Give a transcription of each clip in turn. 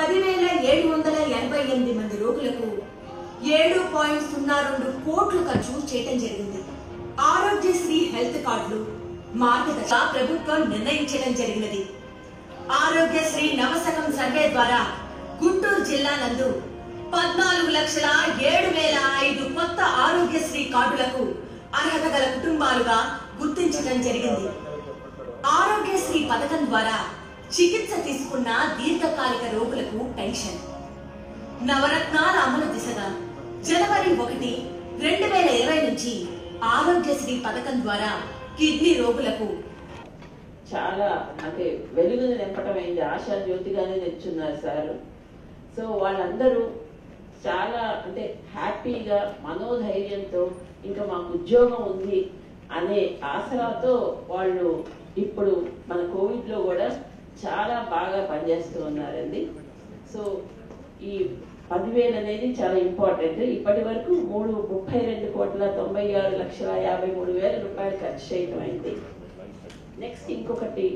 10,788 మంది రోగులకు 7.02 కోట్లు ఖర్చు చేయడం జరిగింది. ఆరోగ్యశ్రీ హెల్త్ కార్డులు మార్గదర్శక ప్రభుత్వం నిర్ణయించడం జరిగినది. ఆరోగ్యశ్రీ నవశకం సర్వే ద్వారా గుంటూరు జిల్లా నందు 14,07,005 కొత్త ఆరోగ్యశ్రీ కార్డులకు అర్హత గల కుటుంబాలుగా గుర్తించడం జరిగింది. ఆరోగ్యశ్రీ పథకం ద్వారా చికిత్స తీసుకున్న దీర్ఘకాలిక రోగులకు పెన్షన్. నవరత్నాల అమలు దిశగా జనవరి 1, 2020 నుంచి ఆరోగ్యశ్రీ పథకం ద్వారా కిడ్నీ రోగులకు చాలా అంటే వెలుగును నింపటమైంది. ఆశా జ్యోతిగానే తెచ్చున్నారు సార్. సో వాళ్ళందరూ చాలా అంటే హ్యాపీగా మనోధైర్యంతో ఇంకా మాకు ఉద్యోగం ఉంది అనే ఆసరాతో వాళ్ళు ఇప్పుడు మన కోవిడ్ లో కూడా చాలా బాగా పనిచేస్తూ ఉన్నారండి. సో ఈ 10,000 అనేది చాలా ఇంపార్టెంట్. ఇప్పటి వరకు 32,96,53,000 రూపాయలు ఖర్చు చేయడం అయింది. నెక్స్ట్ ఇంకొకటి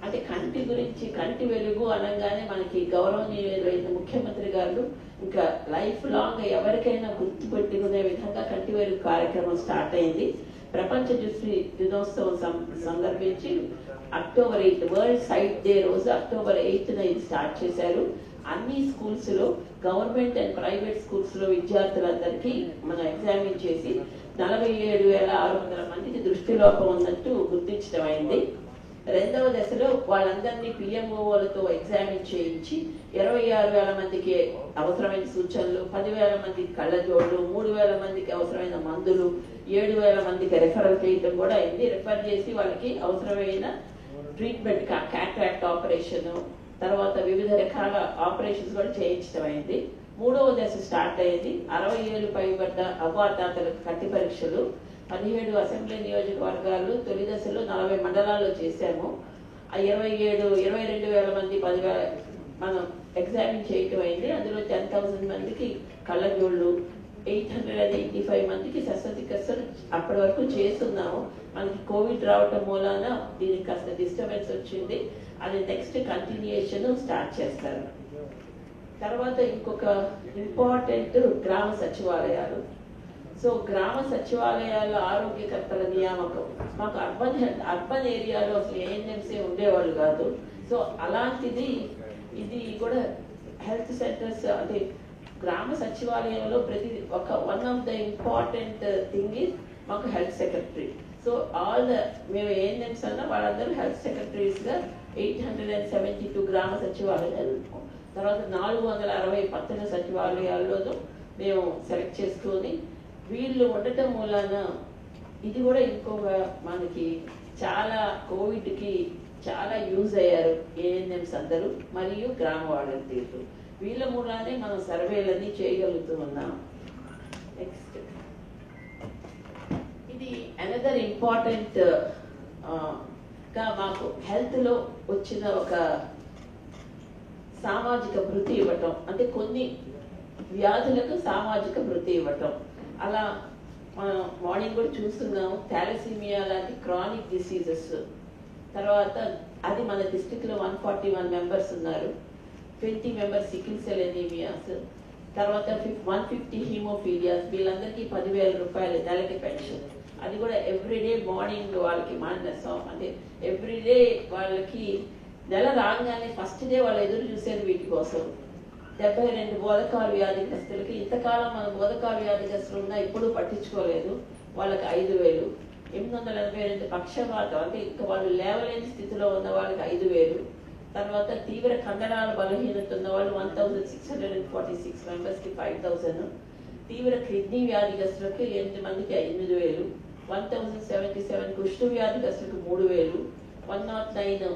అంటే కంటి గురించి, కంటి వెలుగు అనగానే మనకి గౌరవనీయులైన ముఖ్యమంత్రి గారు ఇంకా లైఫ్ లాంగ్ ఎవరికైనా గుర్తు పెట్టుకునే విధంగా కంటి వెలుగు కార్యక్రమం స్టార్ట్ అయింది. ప్రపంచ దృష్టి దినోత్సవం సందర్భించి అక్టోబర్ 8 వరల్డ్ సైట్ డే రోజు అక్టోబర్ 8న ఇది స్టార్ట్ చేశారు. అన్ని స్కూల్స్ లో, గవర్నమెంట్ అండ్ ప్రైవేట్ స్కూల్స్ లో విద్యార్థులందరికీ మనం ఎగ్జామిన్ చేసి 47,600 మందికి దృష్టి లోపం ఉన్నట్టు గుర్తించడం అయింది. రెండవ దశలో వాళ్ళందరినీ పిఎంఓలతో ఎగ్జామిన్ చేయించి 26,000 మందికి అవసరమైన సూచనలు, 10,000 మందికి కళ్ళజోళ్లు, 3,000 మందికి అవసరమైన మందులు, 7,000 మందికి రెఫరల్ చేయడం కూడా అయింది. రెఫర్ చేసి వాళ్ళకి అవసరమైన ట్రీట్మెంట్, క్యాట్రాక్ట్ ఆపరేషన్, తర్వాత వివిధ రకాల ఆపరేషన్స్ కూడా చేయించడం అయింది. మూడవ దశ స్టార్ట్ అయింది. 60 ఏళ్లు పైబడ్డ అవ్వాతాతలకు కంటి పరీక్షలు 17 అసెంబ్లీ నియోజకవర్గాలు తొలి దశలో 40 మండలాల్లో చేశాము. ఆ 22,000 మంది 10,000 మనం ఎగ్జామిన్ చేయటం అయింది. అందులో 10,000 మందికి కళ్ళజోళ్ళు, 885 మందికి శస్త్రచికిత్సలు అప్పటి వరకు చేస్తున్నాము. మనకి కోవిడ్ రావటం మూలాన దీనికి కాస్త డిస్టర్బెన్స్ వచ్చింది. అది నెక్స్ట్ కంటిన్యూయేషన్ స్టార్ట్ చేస్తారు. తర్వాత ఇంకొక ఇంపార్టెంట్ గ్రామ సచివాలయాలు. సో గ్రామ సచివాలయాల ఆరోగ్యకర్తల నియామకం. మాకు అర్బన్ ఏరియాలో అసలు ఏఎన్ఎంసీ ఉండేవాళ్ళు కాదు. సో అలాంటిది ఇది కూడా హెల్త్ సెంటర్స్ అంటే గ్రామ సచివాలయంలో ప్రతి one of the important thing is మాకు హెల్త్ సెక్రటరీ. సో మేము ఏఎన్ఎంస్ అన్న వాళ్ళందరూ హెల్త్ సెక్రటరీస్ గా 872 గ్రామ సచివాలయాలు, తర్వాత 460 పట్టణ సచివాలయాల్లోనూ మేము సెలెక్ట్ చేసుకొని వీళ్ళు ఉండటం మూలాన ఇది కూడా ఇంకొక మనకి చాలా కోవిడ్ కి చాలా యూజ్ అయ్యారు ఏఎన్ఎంస్ అందరూ మరియు గ్రామ వాలంటీర్లు. వీళ్ళ మూలానే మనం సర్వేలన్నీ చేయగలుగుతూ ఉన్నాం. నెక్స్ట్ ఇది అనదర్ ఇంపార్టెంట్ గా మాకు హెల్త్ లో వచ్చిన ఒక సామాజిక భృతి ఇవ్వటం, అంటే కొన్ని వ్యాధులకు సామాజిక భృతి ఇవ్వటం. అలా మనం మార్నింగ్ కూడా చూస్తున్నాము. థాలసీమియా లాంటి క్రానిక్ డిసీజెస్, తర్వాత అది మన డిస్ట్రిక్ట్ లో 141 మెంబర్స్ ఉన్నారు. 20 మెంబర్స్ సికిల్ సెల్ ఎనీమియాస్, తర్వాత 150 హీమోఫీలియాస్. వీళ్ళందరికీ 10,000 రూపాయలు నెలకి పెన్షన్. అది కూడా ఎవ్రీడే మార్నింగ్ వాళ్ళకి మానేస్తాం. అంటే ఎవ్రీడే వాళ్ళకి నెల రాగానే ఫస్ట్ డే వాళ్ళు ఎదురు చూసేది వీటి కోసం. 72 బోధకాలు వ్యాధిగ్రస్తులకి ఇంతకాలం మన బోధకాలు వ్యాధిగ్రస్తులు ఉన్నా ఇప్పుడు పట్టించుకోలేదు. వాళ్ళకి 5,000. 882 పక్షపాతం అంటే ఇంకా వాళ్ళు లేవలేని స్థితిలో ఉన్న వాళ్ళకి 5,000. తర్వాత తీవ్ర కండరాల బలహీనత ఉన్న వాళ్ళు 1,646 మెంబర్స్ కి 5,000. తీవ్ర కిడ్నీ వ్యాధిగ్రస్తులకి 8 మందికి 8,000. 1,077 కుష్టు వ్యాధిగ్రస్తులకు 3,000. 109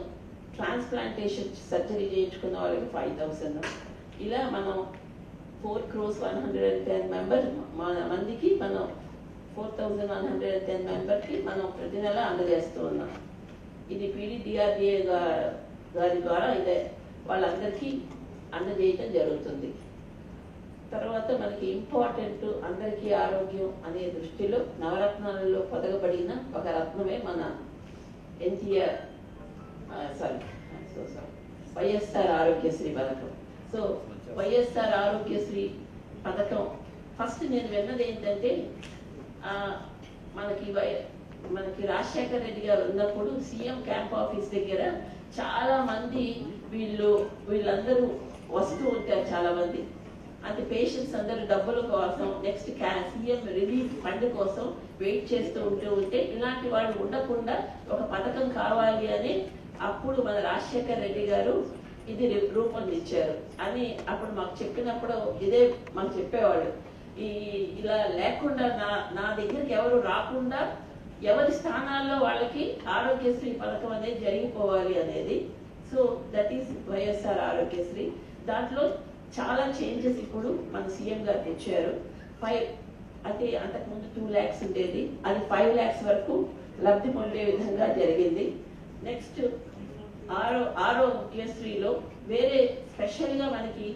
ట్రాన్స్ప్లాంటేషన్ సర్జరీ చేయించుకున్న వాళ్ళకి 5,000. ఇలా మనం 4,110 మందికి మనం 4,110 మెంబర్కి మనం ప్రతి నెల అందజేస్తూ ఉన్నాం. ఇది PDDRDA గారి ద్వారా ఇదే వాళ్ళందరికీ అందజేయటం జరుగుతుంది. తర్వాత మనకి ఇంపార్టెంట్ అందరికీ ఆరోగ్యం అనే దృష్టిలో నవరత్నాలలో పొదగబడిన ఒక రత్నమే మన వైఎస్ఆర్ ఆరోగ్యశ్రీ పథకం. సో వైఎస్ఆర్ ఆరోగ్యశ్రీ పథకం ఫస్ట్ నేను విన్నది ఏంటంటే మనకి రాజశేఖర రెడ్డి గారు ఉన్నప్పుడు సీఎం క్యాంప్ ఆఫీస్ దగ్గర చాలా మంది వీళ్ళందరూ వస్తూ ఉంటారు, చాలా మంది అంటే పేషెంట్స్ అందరూ డబ్బుల కోసం నెక్స్ట్ సీఎం రిలీఫ్ ఫండ్ కోసం వెయిట్ చేస్తూ ఉంటే ఇలాంటి వాళ్ళు ఉండకుండా ఒక పథకం కావాలి అని అప్పుడు మన రాజశేఖర రెడ్డి గారు ఇది రూపొందించారు అని అప్పుడు మాకు చెప్పినప్పుడు ఇదే మాకు చెప్పేవాడు. ఇలా లేకుండా నా దగ్గరికి ఎవరు రాకుండా ఎవరి స్థానాల్లో వాళ్ళకి ఆరోగ్యశ్రీ పథకం అనేది జరిగిపోవాలి అనేది. So that is YSR Aarogyasri. దాంట్లో చాలా చేంజెస్ ఇప్పుడు మన సీఎం గారు తెచ్చారు. 5 అంటే అంతకుముందు 2 lakhs ఉండేది, అది 5 lakhs వరకు లబ్ధి పొందే విధంగా జరిగింది. నెక్స్ట్ ఆరోగ్యశ్రీలో వేరే స్పెషల్ గా మనకి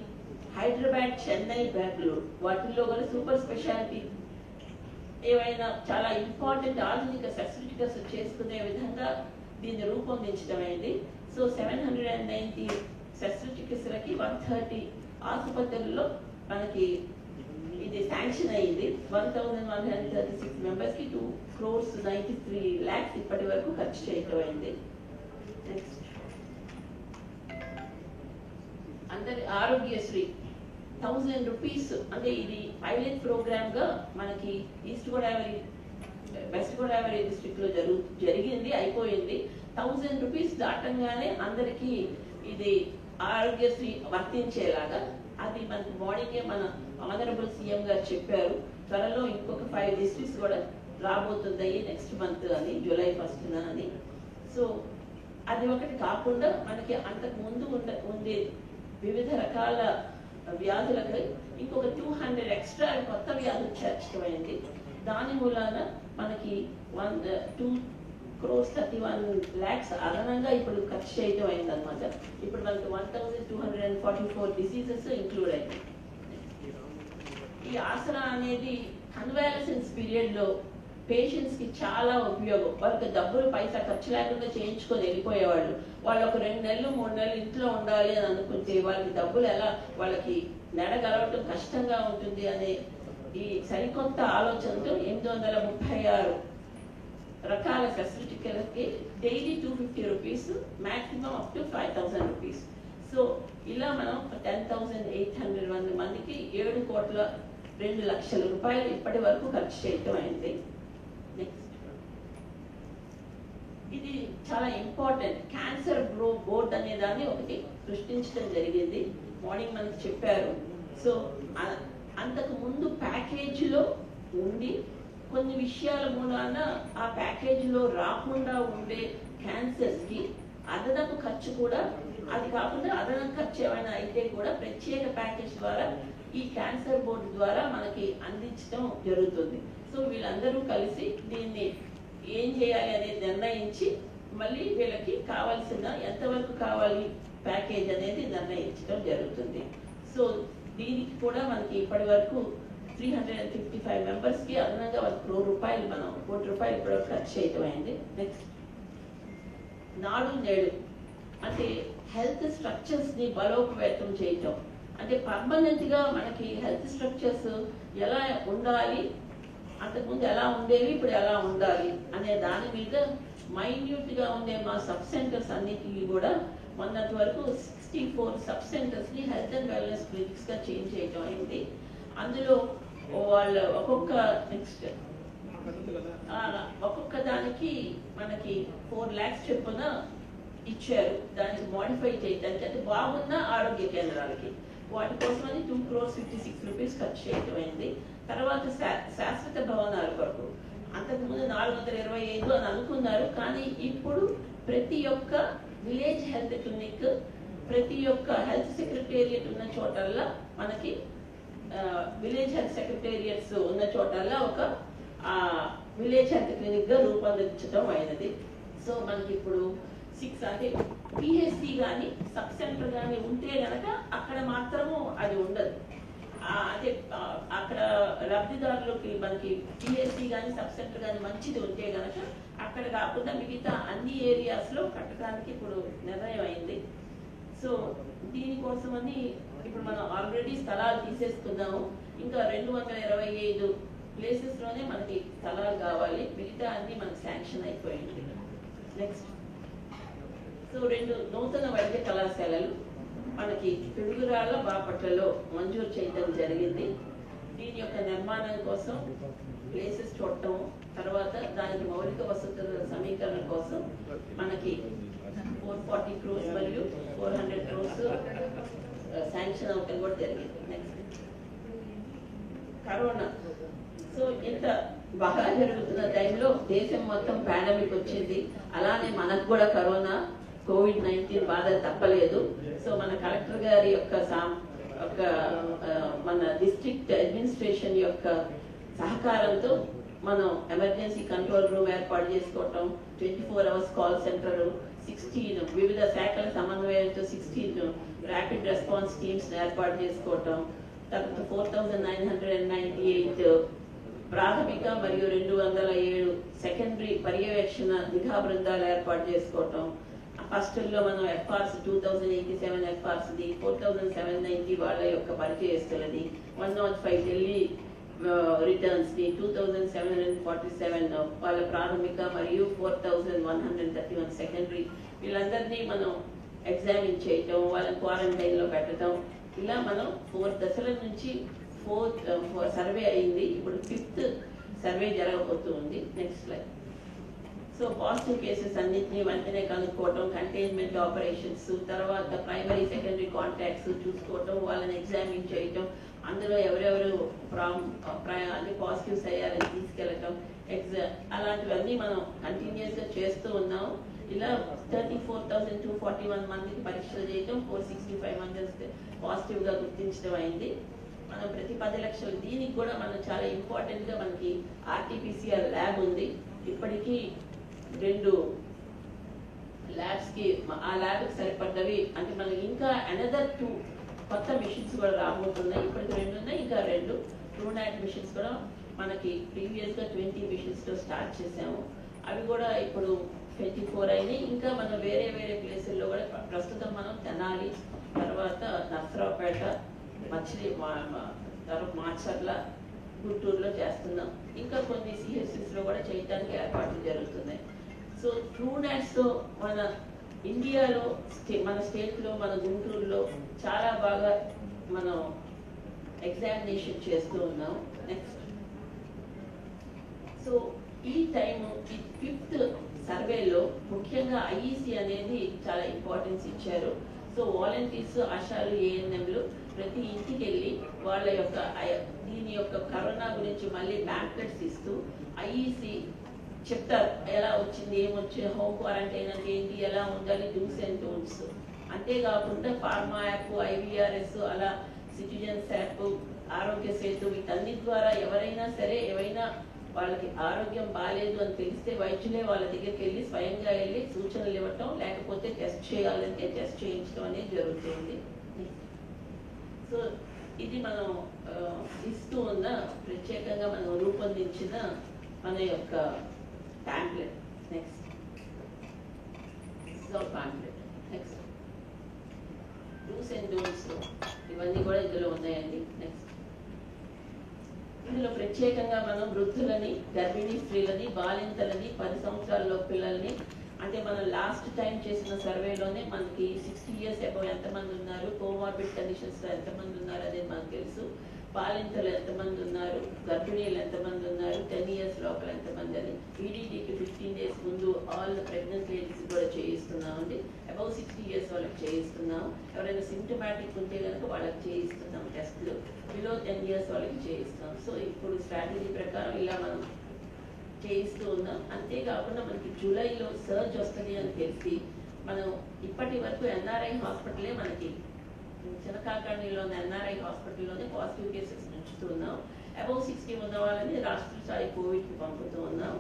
హైదరాబాద్, చెన్నై, బెంగళూరు వాటిల్లో కూడా సూపర్ స్పెషాలిటీ ఏవైనా చాలా ఇంపార్టెంట్ ఆధునిక శస్త్రచికిత్స చేసుకునే విధంగా దీన్ని రూపొందించడం అయింది. సో 790 శస్త్రచికిత్సలకి 130 ఆసుపత్రుల్లో మనకి ఇది శాంక్షన్ అయింది. 1136 members కి 2,93 lakhs ఇప్పటి వరకు ఖర్చు చేయడం అయింది. నెక్స్ట్ అందరి ఆరోగ్యశ్రీ 1000 rupees అంటే ఇది పైలట్ ప్రోగ్రామ్ గా మనకి east Godavari, west Godavari district లో జరిగింది, అయిపోయింది. 1000 rupees దాటంగానే అందరికి ఇది ఆరోగ్యశ్రీ వర్తించేలాగా అది మనకి మార్నింగే మన ఆనరబుల్ సీఎం గారు చెప్పారు. త్వరలో ఇంకొక 5 districts కూడా రాబోతున్నాయి నెక్స్ట్ మంత్ అని, July 1st అని. సో అది ఒకటి కాకుండా మనకి అంతకు ముందు ఉండే వివిధ రకాల వ్యాధులకు ఇంకొక 200 extra కొత్త వ్యాధులు చేర్చడమైంది. దాని మూలాన మనకి 2,31 lakhs అదనంగా ఇప్పుడు ఖర్చు చేయడం అయింది అనమాట. ఇప్పుడు మనకి 1,244 diseases ఇంక్లూడ్ అయింది. ఈ ఆసరా అనేది కన్వాలసెన్స్ పీరియడ్ లో పేషెంట్స్ కి చాలా ఉపయోగం. వాళ్ళకి డబ్బులు పైసా ఖర్చు లేకుండా చేయించుకొని వెళ్ళిపోయేవాళ్ళు. వాళ్ళు ఒక 2 నెలలు 3 నెలలు ఇంట్లో ఉండాలి అని అనుకుంటే వాళ్ళకి డబ్బులు ఎలా, వాళ్ళకి నడగలవటం కష్టంగా ఉంటుంది అనే ఈ సరికొత్త ఆలోచనతో 836 రకాల శస్త్రచికిత్సలకి daily 250 rupees, maximum up to 5,000 rupees. So ఇలా మనం 10,800 మందికి 7,02,00,000 రూపాయలు ఇప్పటి వరకు ఖర్చు చేయటం అయింది. నెక్స్ట్ ఇది చాలా ఇంపార్టెంట్ క్యాన్సర్ బోర్డ్ అనే దాన్ని ఒకటి సృష్టించడం జరిగింది. మార్నింగ్ మనకి చెప్పారు. సో అంతకు ముందు ప్యాకేజీలో ఉండి కొన్ని విషయాల మూలాన ఆ ప్యాకేజీలో రాకుండా ఉండే క్యాన్సర్స్ కి అదనపు ఖర్చు కూడా, అది కాకుండా అదనపు ఖర్చు ఏమైనా అయితే కూడా ప్రత్యేక ప్యాకేజ్ ద్వారా ఈ క్యాన్సర్ బోర్డు ద్వారా మనకి అందించడం జరుగుతుంది. సో వీళ్ళందరూ కలిసి దీన్ని ఏం చేయాలి అనేది నిర్ణయించి మళ్ళీ వీళ్ళకి కావాల్సిన ఎంతవరకు కావాలి ప్యాకేజ్ అనేది నిర్ణయించడం జరుగుతుంది. సో దీనికి కూడా మనకి ఇప్పటి వరకు 355 members కి అదనంగా 1 crore రూపాయలు, మనం 1 కోటి రూపాయలు ఇప్పుడు ఖర్చు చేయటం అయింది. నెక్స్ట్ నాడు నేడు అంటే హెల్త్ స్ట్రక్చర్స్ ని బలోపేతం చేయటం. అంటే పర్మనెంట్ గా మనకి హెల్త్ స్ట్రక్చర్స్ ఎలా ఉండాలి, అంతకుముందు ఎలా ఉండేవి, ఇప్పుడు ఎలా ఉండాలి అనే దాని మీద మైన్యూట్ గా ఉండే మా సబ్ సెంటర్స్ అన్నిటికీ కూడా మొన్నటి వరకు 64 సబ్ సెంటర్స్ ని హెల్త్ అండ్ వెల్నెస్ క్లినిక్స్ గా చేంజ్ చేయటం అయింది. అందులో వాళ్ళు ఒక్కొక్క దానికి మనకి 4 lakhs చొప్పున ఇచ్చారు. దానికి మోడిఫై చేయడానికి అంటే బాగున్న ఆరోగ్య కేంద్రాలకి వాటి కోసమని 2,56 crores ఖర్చు చేయటం అయింది. తర్వాత శాశ్వత భవనాల కొరకు అంతకుముందు 425 అని అనుకున్నారు. కానీ ఇప్పుడు ప్రతి ఒక్క విలేజ్ హెల్త్ క్లినిక్, ప్రతి ఒక్క హెల్త్ సెక్రటేరియట్ ఉన్న చోటల్లా మనకి విలేజ్ హెల్త్ సెక్రటేరియట్స్ ఉన్న చోటల్లా ఒక విలేజ్ హెల్త్ క్లినిక్ గా రూపొందించడం అయినది. సో మనకి ఇప్పుడు 6 అంటే పిహెచ్సి కానీ సబ్ సెంటర్ కానీ ఉంటే గనక అక్కడ మాత్రము అది ఉండదు. అంటే అక్కడ లబ్ధిదారులకి మనకి పిహెచ్సి కానీ సబ్ సెంటర్ కానీ మంచిది ఉంటే గనక అక్కడ కాకుండా మిగతా అన్ని ఏరియాస్ లో కట్టడానికి ఇప్పుడు నిర్ణయం అయింది. సో దీనికోసమని ఇప్పుడు మనం ఆల్రెడీ స్థలాలు తీసేసుకున్నాము. ఇంకా 225 ప్లేసెస్లోనే మనకి స్థలాలు కావాలి, మిగతా అన్ని మనకి శాంక్షన్ అయిపోయింది. నెక్స్ట్, సో 2 నూతన వైద్య కళాశాలలు మనకి పిడుగురాళ్ళ బాపట్లలో మంజూరు చేయడం జరిగింది. దీని యొక్క నిర్మాణం కోసం ప్లేసెస్ చూడటం, తర్వాత దానికి మౌలిక వసతుల సమీకరణ కోసం మనకి 440 crores మరియు 400 crores శాంక్షన్ అవటం కూడా జరిగింది. Next, corona. సో ఇంత బాగా జరుగుతున్న టైంలో దేశం మొత్తం పాండమిక్ వచ్చింది. అలానే మనకు కూడా కరోనా COVID-19 బాధ తప్పలేదు. సో మన కలెక్టర్ గారి యొక్క మన డిస్ట్రిక్ట్ అడ్మినిస్ట్రేషన్ యొక్క సహకారంతో మనం ఎమర్జెన్సీ కంట్రోల్ రూమ్ ఏర్పాటు చేసుకోవటం, 24 hours కాల్ సెంటర్, 16 వివిధ శాఖల సమన్వయంతో 16 ర్యాపిడ్ రెస్పాన్స్ టీమ్స్ ఏర్పాటు చేసుకోవటం, తర్వాత 4998 ప్రాథమిక మరియు 207 సెకండరీ పర్యవేక్షణ నిఘా బృందాలు ఏర్పాటు చేసుకోవటం. ఫస్ట్ లో మనం FRs 2087 FRs ది, 4790 వాళ్ళ యొక్క పరిచయస్తులది, 105 ఢిల్లీ రిటర్న్స్ ని, 2747 వాళ్ళ ప్రాథమిక మరియు 4131 సెకండరీ, వీళ్ళందరినీ మనం ఎగ్జామిన్ చేయటం, వాళ్ళని క్వారంటైన్ లో పెట్టడం. ఇలా మనం 4 దశల నుంచి 4th సర్వే అయింది. ఇప్పుడు 5th సర్వే జరగబోతుంది. Next slide. So positive cases అన్నింటినీ వెంటనే కనుక్కోవటం, కంటైన్మెంట్ ఆపరేషన్స్, తర్వాత ప్రైమరీ సెకండరీ కాంటాక్ట్స్ చూసుకోవటం, వాళ్ళని ఎగ్జామిన్ చేయటం, అందులో ఎవరెవరు అంటే పాజిటివ్స్ అయ్యారని తీసుకెళ్ళటం, అలాంటివన్నీ మనం కంటిన్యూస్ గా చేస్తూ ఉన్నాం. ఇలా 34,241 మందికి పరీక్షలు చేయటం, 465 మంది పాజిటివ్ గా గుర్తించడం అయింది. మనం ప్రతి 10 లక్షలు, దీనికి కూడా మనం చాలా ఇంపార్టెంట్ గా మనకి RT-PCR ల్యాబ్ ఉంది. ఇప్పటికీ 2 ల్యాబ్స్ కి, ఆ ల్యాబ్ కి సరిపడ్డవి అంటే మనకి ఇంకా అనదర్ 2 కొత్త మిషన్స్ కూడా రాబోతున్నాయి. ఇప్పటికి 2 ఉన్నాయి, ఇంకా 2 TrueNat మిషన్స్ కూడా మనకి ప్రీవియస్ గా 20 మిషన్స్ తో స్టార్ట్ చేసాము. అవి కూడా ఇప్పుడు 24 అయినాయి. ఇంకా మనం వేరే వేరే ప్లేసుల్లో కూడా ప్రస్తుతం మనం తెనాలి, తర్వాత నర్సరావుపేట, మాచర్ల, గుంటూరులో చేస్తున్నాం. ఇంకా కొన్ని CHCs లో కూడా చేయడానికి ఏర్పాట్లు జరుగుతున్నాయి. సో TrueNats తో మన ఇండియాలో, మన స్టేట్ లో, మన గుంటూరులో చాలా బాగా మనం ఎగ్జామినేషన్ చేస్తూ ఉన్నాం. నెక్స్ట్, సో ఈ టైం, ఈ 5th సర్వేలో ముఖ్యంగా IEC అనేది చాలా ఇంపార్టెన్స్ ఇచ్చారు. సో వాలంటీర్స్, ఆశాలు, ANMలు ప్రతి ఇంటికి వెళ్ళి వాళ్ళ యొక్క దీని యొక్క కరోనా గురించి మళ్ళీ ప్యాంప్లెట్స్ ఇస్తూ IEC చెప్తారు, ఎలా వచ్చింది, ఏమొచ్చి, హోమ్ క్వారంటైన్ అంటే ఏంటి, ఎలా ఉండాలి, డూస్ అండ్ డోంట్స్. అంతేకాకుండా ఫార్మా యాప్, IVRS, అలా సిటిజన్స్ యాప్, ఆరోగ్య సేతు, వీటన్నిటి ద్వారా ఎవరైనా సరే ఏవైనా వాళ్ళకి ఆరోగ్యం బాగాలేదు అని తెలిస్తే వైద్యులే వాళ్ళ దగ్గరికి వెళ్ళి స్వయంగా వెళ్ళి సూచనలు ఇవ్వటం, లేకపోతే టెస్ట్ చేయాలంటే టెస్ట్ చేయించడం అనేది జరుగుతుంది. సో ఇది మనం ఇస్తూ ఉన్న ప్రత్యేకంగా మనం రూపొందించిన మన యొక్క pamphlet. Next, pamphlet. Next, do's and don'ts ఇవన్నీ కూడా ఇందులో ఉన్నాయండి. నెక్స్ట్, ఇందులో ప్రత్యేకంగా మనం వృద్ధులని, గర్భిణీ స్త్రీలని, బాలింతలని, 10 సంవత్సరాల పిల్లల్ని, అంటే మనం లాస్ట్ టైం చేసిన సర్వేలోనే మనకి 60 years అబౌవ్ ఎంతమంది ఉన్నారు, కోమార్బిడ్ కండిషన్స్ లో ఎంతమంది ఉన్నారు అనేది మనకు తెలుసు. బాలింతలు ఎంతమంది ఉన్నారు, గర్భిణీలు ఎంతమంది ఉన్నారు, 10 years లోపల ఎంతమంది అని. EDDకి 15 days ముందు ఆల్ ప్రెగ్నెంట్ లేడీస్ కూడా చేయిస్తున్నామండి. అబౌవ్ 60 years వాళ్ళకి చేయిస్తున్నాం. ఎవరైనా సింటమాటిక్ ఉంటే కనుక వాళ్ళకి చేయిస్తున్నాం టెస్ట్లు. బిలో 10 years వాళ్ళకి చేయిస్తాం. సో ఇప్పుడు స్ట్రాటజీ ప్రకారం ఇలా మనం చేయిస్తూ ఉన్నాం. అంతేకాకుండా మనకి జూలైలో సర్జ్ వస్తుంది అని తెలిసి మనం ఇప్పటి వరకు NRI హాస్పిటలే, మనకి చిన్నకాకాణిలో NRI హాస్పిటల్లోనే పాజిటివ్ కేసెస్ ఉంచుతున్నాం. అబౌవ్ 60 ఉన్న వాళ్ళని రాష్ట్ర స్థాయి కోవిడ్కి పంపుతూ ఉన్నాం.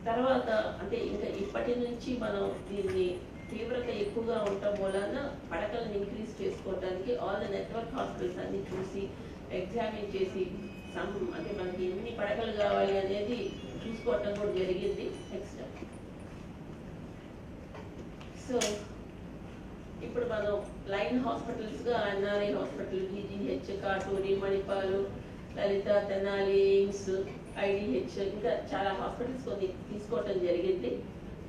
తర్వాత అంటే ఇంకా ఇప్పటి నుంచి మనం దీన్ని తీవ్రత ఎక్కువగా ఉండటం వలన పడకలను ఇంక్రీజ్ చేసుకోవడానికి ఆల్ ద నెట్వర్క్ హాస్పిటల్స్ అన్ని చూసి ఎగ్జామిన్ చేసి అంటే మనకి ఎన్ని పడకలు కావాలి అనేది చూసుకోవటం కూడా జరిగింది. నెక్స్ట్, సో ఇప్పుడు మనం లైన్ హాస్పిటల్స్గా NRI hospital, GGH, Katuri, Manipal, Lalitha, Tenali, AIIMS, IDH, ఇంకా చాలా హాస్పిటల్స్ కొన్ని తీసుకోవటం జరిగింది.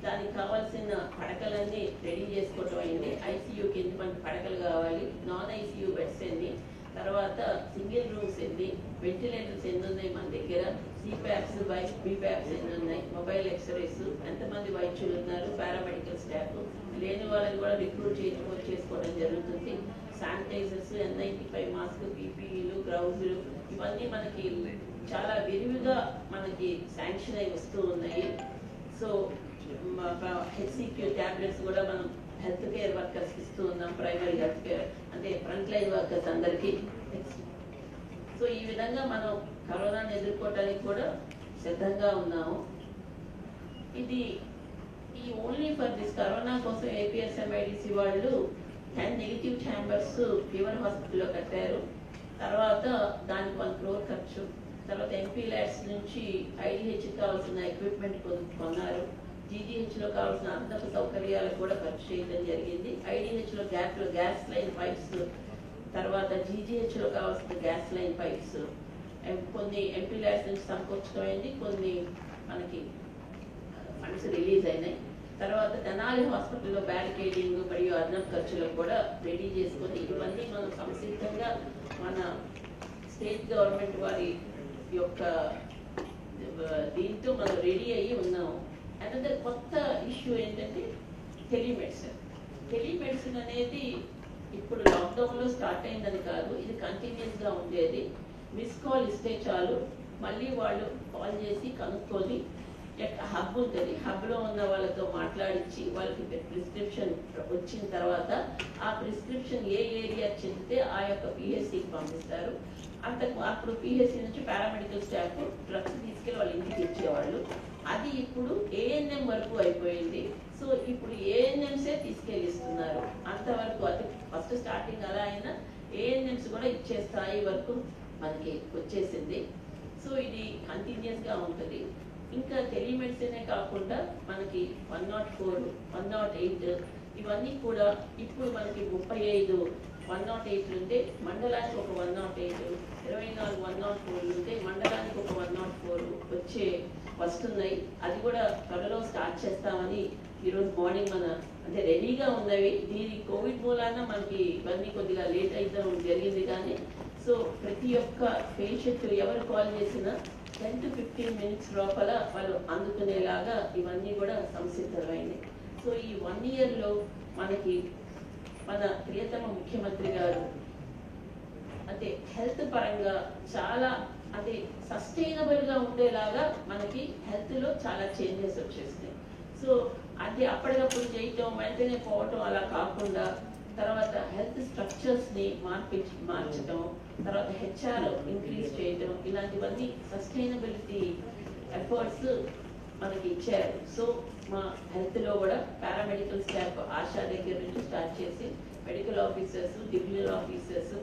దానికి కావాల్సిన పడకలన్నీ రెడీ చేసుకోవటం అయింది. ఐసీయూకి ఎంతమంది పడకలు కావాలి, నాన్ ఐసీయూ బెడ్స్ ఎన్ని, తర్వాత సింగిల్ రూమ్స్ ఎన్ని, వెంటిలేటర్స్ ఎన్ని ఉన్నాయి మన దగ్గర, సిప్యాప్స్, బీప్యాప్స్ ఎన్ని ఉన్నాయి, మొబైల్ ఎక్స్రేస్, ఎంతమంది వైద్యులు ఉన్నారు, పారామెడికల్ స్టాఫ్, లేని వాళ్ళని కూడా రిక్రూట్ చేసుకోవడం జరుగుతుంది. శానిటైజర్స్, N95 మాస్క్, పీపీఈలు, గ్లౌజులు, ఇవన్నీ మనకి చాలా విరివిగా మనకి శాంక్షన్ అయి వస్తూ ఉన్నాయి. సో హెచ్సిక్యూ ట్యాబ్లెట్స్ కూడా మనం హెల్త్ కేర్ వర్కర్స్ ఇస్తూ ఉన్నాం, ప్రైమరీ హెల్త్ కేర్ అంటే ఫ్రంట్ లైన్ వర్కర్స్ అందరికీ. సో ఈ విధంగా మనం కరోనాను ఎదుర్కోవడానికి కూడా సిద్ధంగా ఉన్నాము. ఇది ఈ ఓన్లీ ఫర్ దిస్ కరోనా కోసం ఏపీఎస్ఎంఐడిసి వాళ్ళు 10 నెగిటివ్ ఛాంబర్స్ ఫీవర్ హాస్పిటల్లో కట్టారు. తర్వాత దానికి 1 crore ఖర్చు. తర్వాత ఎంపీ ల్యాబ్స్ నుంచి ఐడిహెచ్ కావాల్సిన ఎక్విప్మెంట్ కొన్నారు. జీజీహెచ్లో కావాల్సిన అదనపు సౌకర్యాలకు కూడా ఖర్చు చేయడం జరిగింది. ఐడిహెచ్లో గ్యాస్ లైన్ పైప్స్, తర్వాత జీజీహెచ్లో కావాల్సిన గ్యాస్ లైన్ పైప్స్ కొన్ని ఎంపీ ల్యాబ్స్ నుంచి సమకూర్చడమైంది, కొన్ని మనకి ఫండ్స్ రిలీజ్ అయినాయి. తర్వాత తెనాలి హాస్పిటల్లో బ్యారికేడింగ్ మరియు అదనపు ఖర్చులకు కూడా రెడీ చేసుకొని ఇవన్నీ మనం సంసిద్ధంగా మన స్టేట్ గవర్నమెంట్ వారి యొక్క దీంతో మనం రెడీ అయ్యి ఉన్నాము. అనదర్ కొత్త ఇష్యూ ఏంటంటే టెలిమెడిసిన్. టెలిమెడిసిన్ అనేది ఇప్పుడు లాక్డౌన్లో స్టార్ట్ అయిందని కాదు, ఇది కంటిన్యూస్గా ఉండేది. మిస్ కాల్ ఇస్తే చాలు, మళ్ళీ వాళ్ళు కాల్ చేసి కనుక్కొని హబ్ ఉంటుంది, హబ్లో ఉన్న వాళ్ళతో మాట్లాడించి వాళ్ళకి ప్రిస్క్రిప్షన్ వచ్చిన తర్వాత ఆ ప్రిస్క్రిప్షన్ ఏ ఏరియా చెందితే ఆ యొక్క పిహెచ్సికి పంపిస్తారు. అప్పుడు పిహెచ్సి నుంచి పారామెడికల్ స్టాఫ్ డ్రగ్స్ తీసుకెళ్ళి వాళ్ళ ఇంటికి ఇచ్చేవాళ్ళు. అది ఇప్పుడు ఏఎన్ఎం వరకు అయిపోయింది. సో ఇప్పుడు ఏఎన్ఎంసే తీసుకెళ్ళిస్తున్నారు. అంతవరకు అది ఫస్ట్ స్టార్టింగ్ అలా అయినా ఏఎన్ఎంస్ కూడా ఇచ్చే స్థాయి వరకు మనకి వచ్చేసింది. సో ఇది కంటిన్యూస్గా ఉంటుంది. ఇంకా టెలిమెడిసినే కాకుండా మనకి 104, 108 ఇవన్నీ కూడా ఇప్పుడు మనకి 35 108 ఉంటే మండలానికి ఒక 108, 24 104 ఉంటే మండలానికి ఒక 104 వస్తున్నాయి. అది కూడా త్వరలో స్టార్ట్ చేస్తామని ఈరోజు మార్నింగ్ అంటే రెడీగా ఉన్నవి. దీని కోవిడ్ మూలాన మనకి ఇవన్నీ కొద్దిగా లేట్ అయితే జరిగింది. కానీ సో ప్రతి ఒక్క పేషెంట్ ఎవరు కాల్ చేసినా 10 to 15 minutes లోపల వాళ్ళు అందుకునేలాగా ఇవన్నీ కూడా సంసిద్ధమైంది. సో ఈ 1 yearలో మనకి మన ప్రియతమ ముఖ్యమంత్రి గారు అంటే హెల్త్ పరంగా చాలా అంటే సస్టైనబుల్గా ఉండేలాగా మనకి హెల్త్లో చాలా చేంజెస్ వచ్చేసినాయి. సో అంటే అప్పటికప్పుడు చేయటం వెంటనే పోవటం అలా కాకుండా తర్వాత హెల్త్ స్ట్రక్చర్స్ని మార్చడం, తర్వాత హెచ్ఆర్ ఇంక్రీజ్ చేయడం, ఇలాంటివన్నీ సస్టైనబిలిటీ ఎఫర్ట్స్ మనకి ఇచ్చారు. సో మా హెల్త్లో కూడా పారామెడికల్ స్టాఫ్ ఆశా దగ్గర నుంచి స్టార్ట్ చేసి medical officers, divisional officers,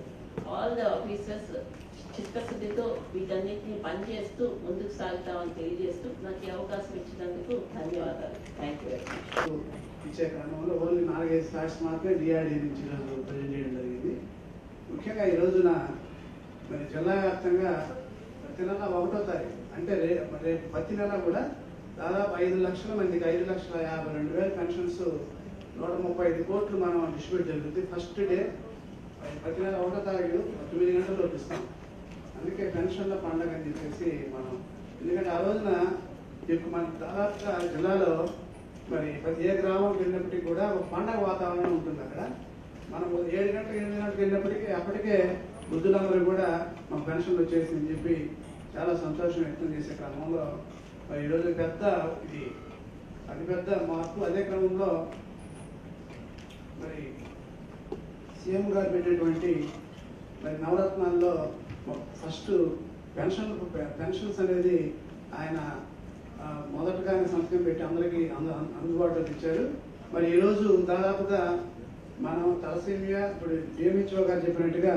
all the officers చిత్తశుద్ధితో వీటన్నిటిని పనిచేస్తూ ముందుకు సాగుతామని తెలియజేస్తూ నాకు ఈ అవకాశం ఇచ్చినందుకు ధన్యవాదాలు. Thank you very much. ఇచ్చే క్రమంలో ఓన్లీ 4-5 స్లాట్స్ మాత్రమే డిఆర్డీ నుంచి ఈరోజు ప్రజెంట్ చేయడం జరిగింది. ముఖ్యంగా ఈ రోజున మరి జిల్లా వ్యాప్తంగా ప్రతి నెల 1వ తారీఖు అంటే రేపు ప్రతి నెల కూడా దాదాపు 5 లక్షల మందికి 5,52,000 పెన్షన్స్ 135 కోట్లు మనం డిస్ట్రిబ్యూట్ జరుగుతుంది. ఫస్ట్ డే ప్రతి నెల 1వ తారీఖు 9 గంటల్లో ఇస్తాం. అందుకే పెన్షన్ల పండుగ అని చెప్పేసి మనం, ఎందుకంటే ఆ రోజున మన దాదాపుగా జిల్లాలో మరి ప్రతి ఏ గ్రామంకి వెళ్ళినప్పటికీ కూడా ఒక పండగ వాతావరణం ఉంటుంది. అక్కడ మనం 7 గంటలకు 8 గంటలకు వెళ్ళినప్పటికీ అప్పటికే వృద్ధులందరూ కూడా మన పెన్షన్లు వచ్చేసిందని చెప్పి చాలా సంతోషం వ్యక్తం చేసే క్రమంలో మరి ఈరోజు ఇది అతిపెద్ద మార్పు. అదే క్రమంలో మరి సీఎం గారు పెట్టినటువంటి మరి నవరత్నాల్లో ఫస్ట్ పెన్షన్స్ అనేది ఆయన మొదటగానే సంతకం పెట్టి అందరికీ అందుబాటులోకి ఇచ్చారు. మరి ఈరోజు దాదాపుగా మనం తలసీమియా, ఇప్పుడు డిఎంహెచ్ఓ గారు చెప్పినట్టుగా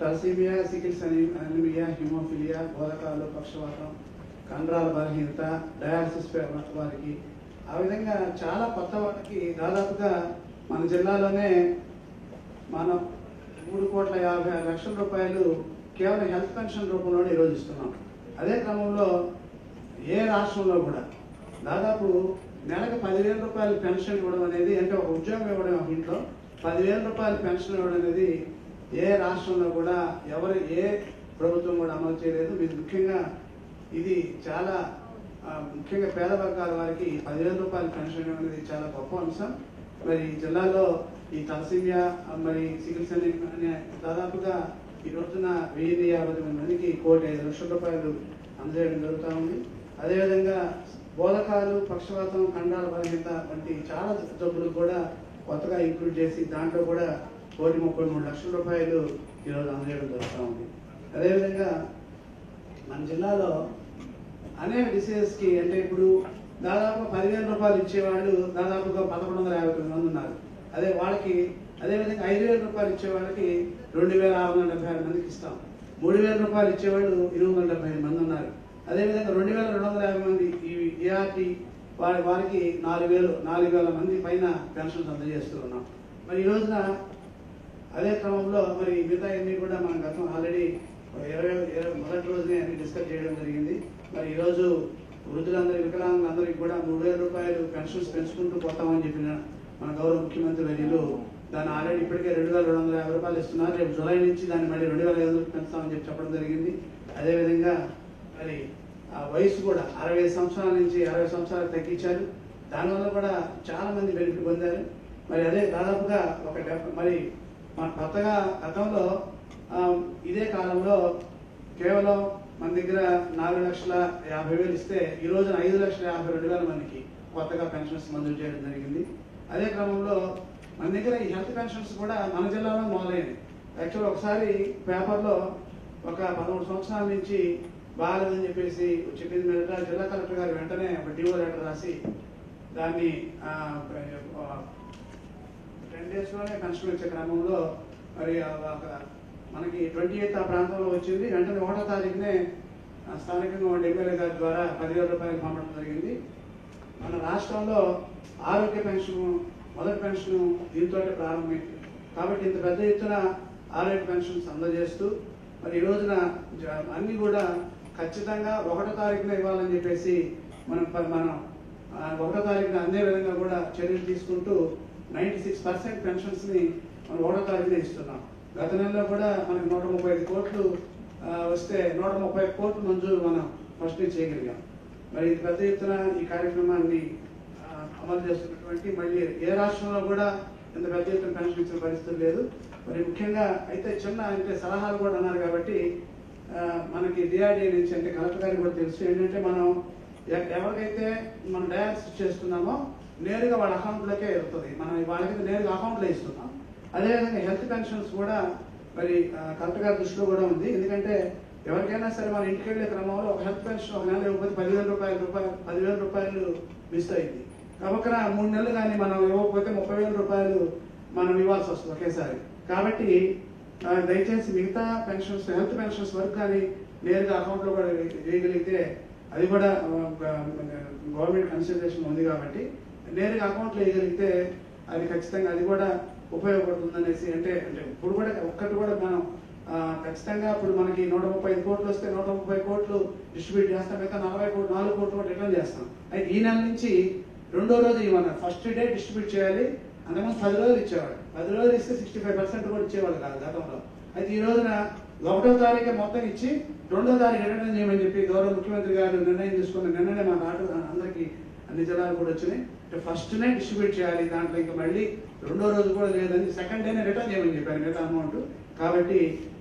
తలసీమియా, సికిల్స్ అనీమియా, హిమోఫిలియా, బోధకాలు, పక్షవాతం, కండరాల బలహీనత, డయాలసిస్ వారికి, ఆ విధంగా చాలా కొత్త వారికి దాదాపుగా మన జిల్లాలోనే మనం 3,50,00,000 రూపాయలు కేవలం హెల్త్ పెన్షన్ రూపంలోనే ఈరోజు ఇస్తున్నాం. అదే క్రమంలో ఏ రాష్ట్రంలో కూడా దాదాపు నెలకు 10,000 రూపాయలు పెన్షన్ ఇవ్వడం అనేది, అంటే ఒక ఉద్యోగం ఇవ్వడం ఒక ఇంట్లో 10,000 రూపాయలు పెన్షన్ ఇవ్వడం అనేది ఏ రాష్ట్రంలో కూడా ఏ ప్రభుత్వం కూడా అమలు చేయలేదు. మీరు ముఖ్యంగా ఇది చాలా ముఖ్యంగా పేద వర్గాల వారికి 10,000 రూపాయలు పెన్షన్ ఇవ్వడం అనేది చాలా గొప్ప అంశం. మరి జిల్లాలో ఈ తలసీమియా మరి చికిత్స అనే దాదాపుగా ఈ రోజున 1,050 మందికి 1,05,00,000 రూపాయలు అందజేయడం జరుగుతూ ఉంది. అదేవిధంగా బోధకాలు, పక్షవాతం, కండాల బలహీనత వంటి చాలా జబ్బులు కూడా కొత్తగా ఇంక్లూడ్ చేసి దాంట్లో కూడా 1,33,00,000 రూపాయలు ఈరోజు అందజేయడం జరుగుతూ ఉంది. అదేవిధంగా మన జిల్లాలో అనేక డిసీజెస్కి, అంటే ఇప్పుడు దాదాపు 10,000 రూపాయలు ఇచ్చేవాళ్ళు దాదాపుగా 1,159 మంది ఉన్నారు. అదేవిధంగా 5,000 రూపాయలు ఇచ్చే వాళ్ళకి 2,676 మందికి ఇస్తాం. 3,000 రూపాయలు ఇచ్చేవాళ్ళు 875 మంది ఉన్నారు. అదేవిధంగా 2,250 మంది ఈ ఏఆర్టీ వారికి 4,000 మంది పైన పెన్షన్స్ అందజేస్తూ ఉన్నాం. మరి ఈ రోజున అదే క్రమంలో మరి మిగతా అన్ని కూడా మనం గతం ఆల్రెడీ 20 మొదటి రోజునే అన్ని డిస్కస్ చేయడం జరిగింది. మరి ఈరోజు వృద్ధులందరూ, వికలాంగులందరికీ కూడా 3,000 రూపాయలు పెన్షన్స్ పెంచుకుంటూ పోతామని చెప్పిన మన గౌరవ ముఖ్యమంత్రి వర్యులు దాన్ని ఆల్రెడీ ఇప్పటికే 2,250 రూపాయలు ఇస్తున్నారు. రేపు జూలై నుంచి దాన్ని మళ్ళీ 2,500 పెంచుతామని చెప్పడం జరిగింది. అదేవిధంగా మరి ఆ వయసు కూడా 65 సంవత్సరాల నుంచి 60 సంవత్సరాలకు తగ్గించారు. దానివల్ల కూడా చాలా మంది బెనిఫిట్ పొందారు. మరి అదే దాదాపుగా మరి మన కొత్తగా గతంలో ఇదే కాలంలో కేవలం మన దగ్గర 4,50,000 ఇస్తే ఈ రోజున 5,52,000 మందికి కొత్తగా పెన్షన్స్ మంజూరు చేయడం జరిగింది. అదే క్రమంలో మన దగ్గర ఈ హెల్త్ పెన్షన్స్ కూడా మన జిల్లాలో మొదలైనవి. యాక్చువల్ ఒకసారి పేపర్లో ఒక 13 సంవత్సరాల నుంచి బాగాలేదని చెప్పేసి చెప్పింది మీద జిల్లా కలెక్టర్ గారు వెంటనే ఒక డిఓ లెటర్ రాసి దాన్ని 10 డేస్లోనే పెన్షన్ వచ్చే క్రమంలో మరి మనకి 28th ఆ ప్రాంతంలో వచ్చింది. వెంటనే 1వ తారీఖునే స్థానికంగా ఉన్న ఎమ్మెల్యే గారి ద్వారా 10,000 రూపాయలు పంపడం జరిగింది. మన రాష్ట్రంలో ఆరోగ్య పెన్షన్ మొదటి పెన్షన్ దీంతో ప్రారంభమైంది. కాబట్టి ఇంత పెద్ద ఎత్తున ఆరోగ్య పెన్షన్స్ అందజేస్తూ మరి ఈ రోజున అన్ని కూడా ఖచ్చితంగా 1వ తారీఖున ఇవ్వాలని చెప్పేసి మనం 1వ తారీఖున అందే విధంగా కూడా చర్యలు తీసుకుంటూ 96% పెన్షన్స్ ని మనం 1వ తారీఖున ఇస్తున్నాం. గత నెలలో కూడా మనకి 135 కోట్లు వస్తే 130 కోట్లు మంజూరు మనం ఫస్ట్ చేయగలిగాం. మరి ఇది పెద్ద ఎత్తున ఈ కార్యక్రమాన్ని అమలు చేస్తున్నటువంటి మళ్ళీ ఏ రాష్ట్రంలో కూడా ఇంత పెద్ద ఎత్తున పెన్షన్ ఇచ్చిన పరిస్థితి లేదు. మరి ముఖ్యంగా అయితే అంటే సలహాలు కూడా అన్నారు కాబట్టి మనకి డిఆర్డీఏ నుంచి అంటే కలెక్టర్ గారికి కూడా తెలుసు ఏంటంటే మనం ఎవరికైతే మనం డయాలసిస్ చేస్తున్నామో నేరుగా వాళ్ళ అకౌంట్లోకే వెళ్తుంది. మనం వాళ్ళకైతే నేరుగా అకౌంట్లో ఇస్తున్నాం. అదేవిధంగా హెల్త్ పెన్షన్స్ కూడా మరి కలెక్టర్ గారి దృష్టిలో కూడా ఉంది. ఎందుకంటే ఎవరికైనా సరే మన ఇంటికి వెళ్ళే క్రమంలో ఒక హెల్త్ పెన్షన్ ఒక నెల ఇవ్వకపోతే 10,000 రూపాయలు మిస్ అయింది. కాబట్టి 3 నెలలు కానీ మనం ఇవ్వకపోతే 30,000 రూపాయలు మనం ఇవ్వాల్సి వస్తుంది ఒకేసారి. కాబట్టి దయచేసి మిగతా పెన్షన్స్ హెల్త్ పెన్షన్స్ వరకు కానీ నేరుగా అకౌంట్లో కూడా చేయగలిగితే అది కూడా గవర్నమెంట్ కన్సిడరేషన్ ఉంది కాబట్టి నేరుగా అకౌంట్లో వేయగలిగితే అది ఖచ్చితంగా అది కూడా ఉపయోగపడుతుంది అనేసి అంటే ఇప్పుడు కూడా ఒక్కటి కూడా మనం ఖచ్చితంగా ఇప్పుడు మనకి 135 కోట్లు వస్తే 130 కోట్లు డిస్ట్రిబ్యూట్ చేస్తాం. మిగతా 4 కోట్లు కూడా రిటర్న్ చేస్తాం. అయితే ఈ నెల నుంచి 2వ రోజు ఇవ్వన్నారు. ఫస్ట్ డే డిస్ట్రిబ్యూట్ చేయాలి. అంతకుముందు 10 రోజులు ఇచ్చేవాడు. 10 రోజులు ఇస్తే 65% కూడా ఇచ్చేవాళ్ళు కాదు గతంలో. అయితే ఈ రోజున 1వ తారీఖు మొత్తం ఇచ్చి 2వ తారీఖు రిటర్న్ చేయమని చెప్పి గౌరవ ముఖ్యమంత్రి గారు నిర్ణయం తీసుకున్న నిన్ననే మా నాటు అందరికీ అన్ని జిల్లాలు కూడా వచ్చినాయి. ఫస్ట్ నే డిస్ట్రిబ్యూట్ చేయాలి. దాంట్లో ఇంకా మళ్ళీ 2వ రోజు కూడా లేదని సెకండ్ డేనే రిటర్న్ చేయమని చెప్పారు మిగతా అమౌంట్. కాబట్టి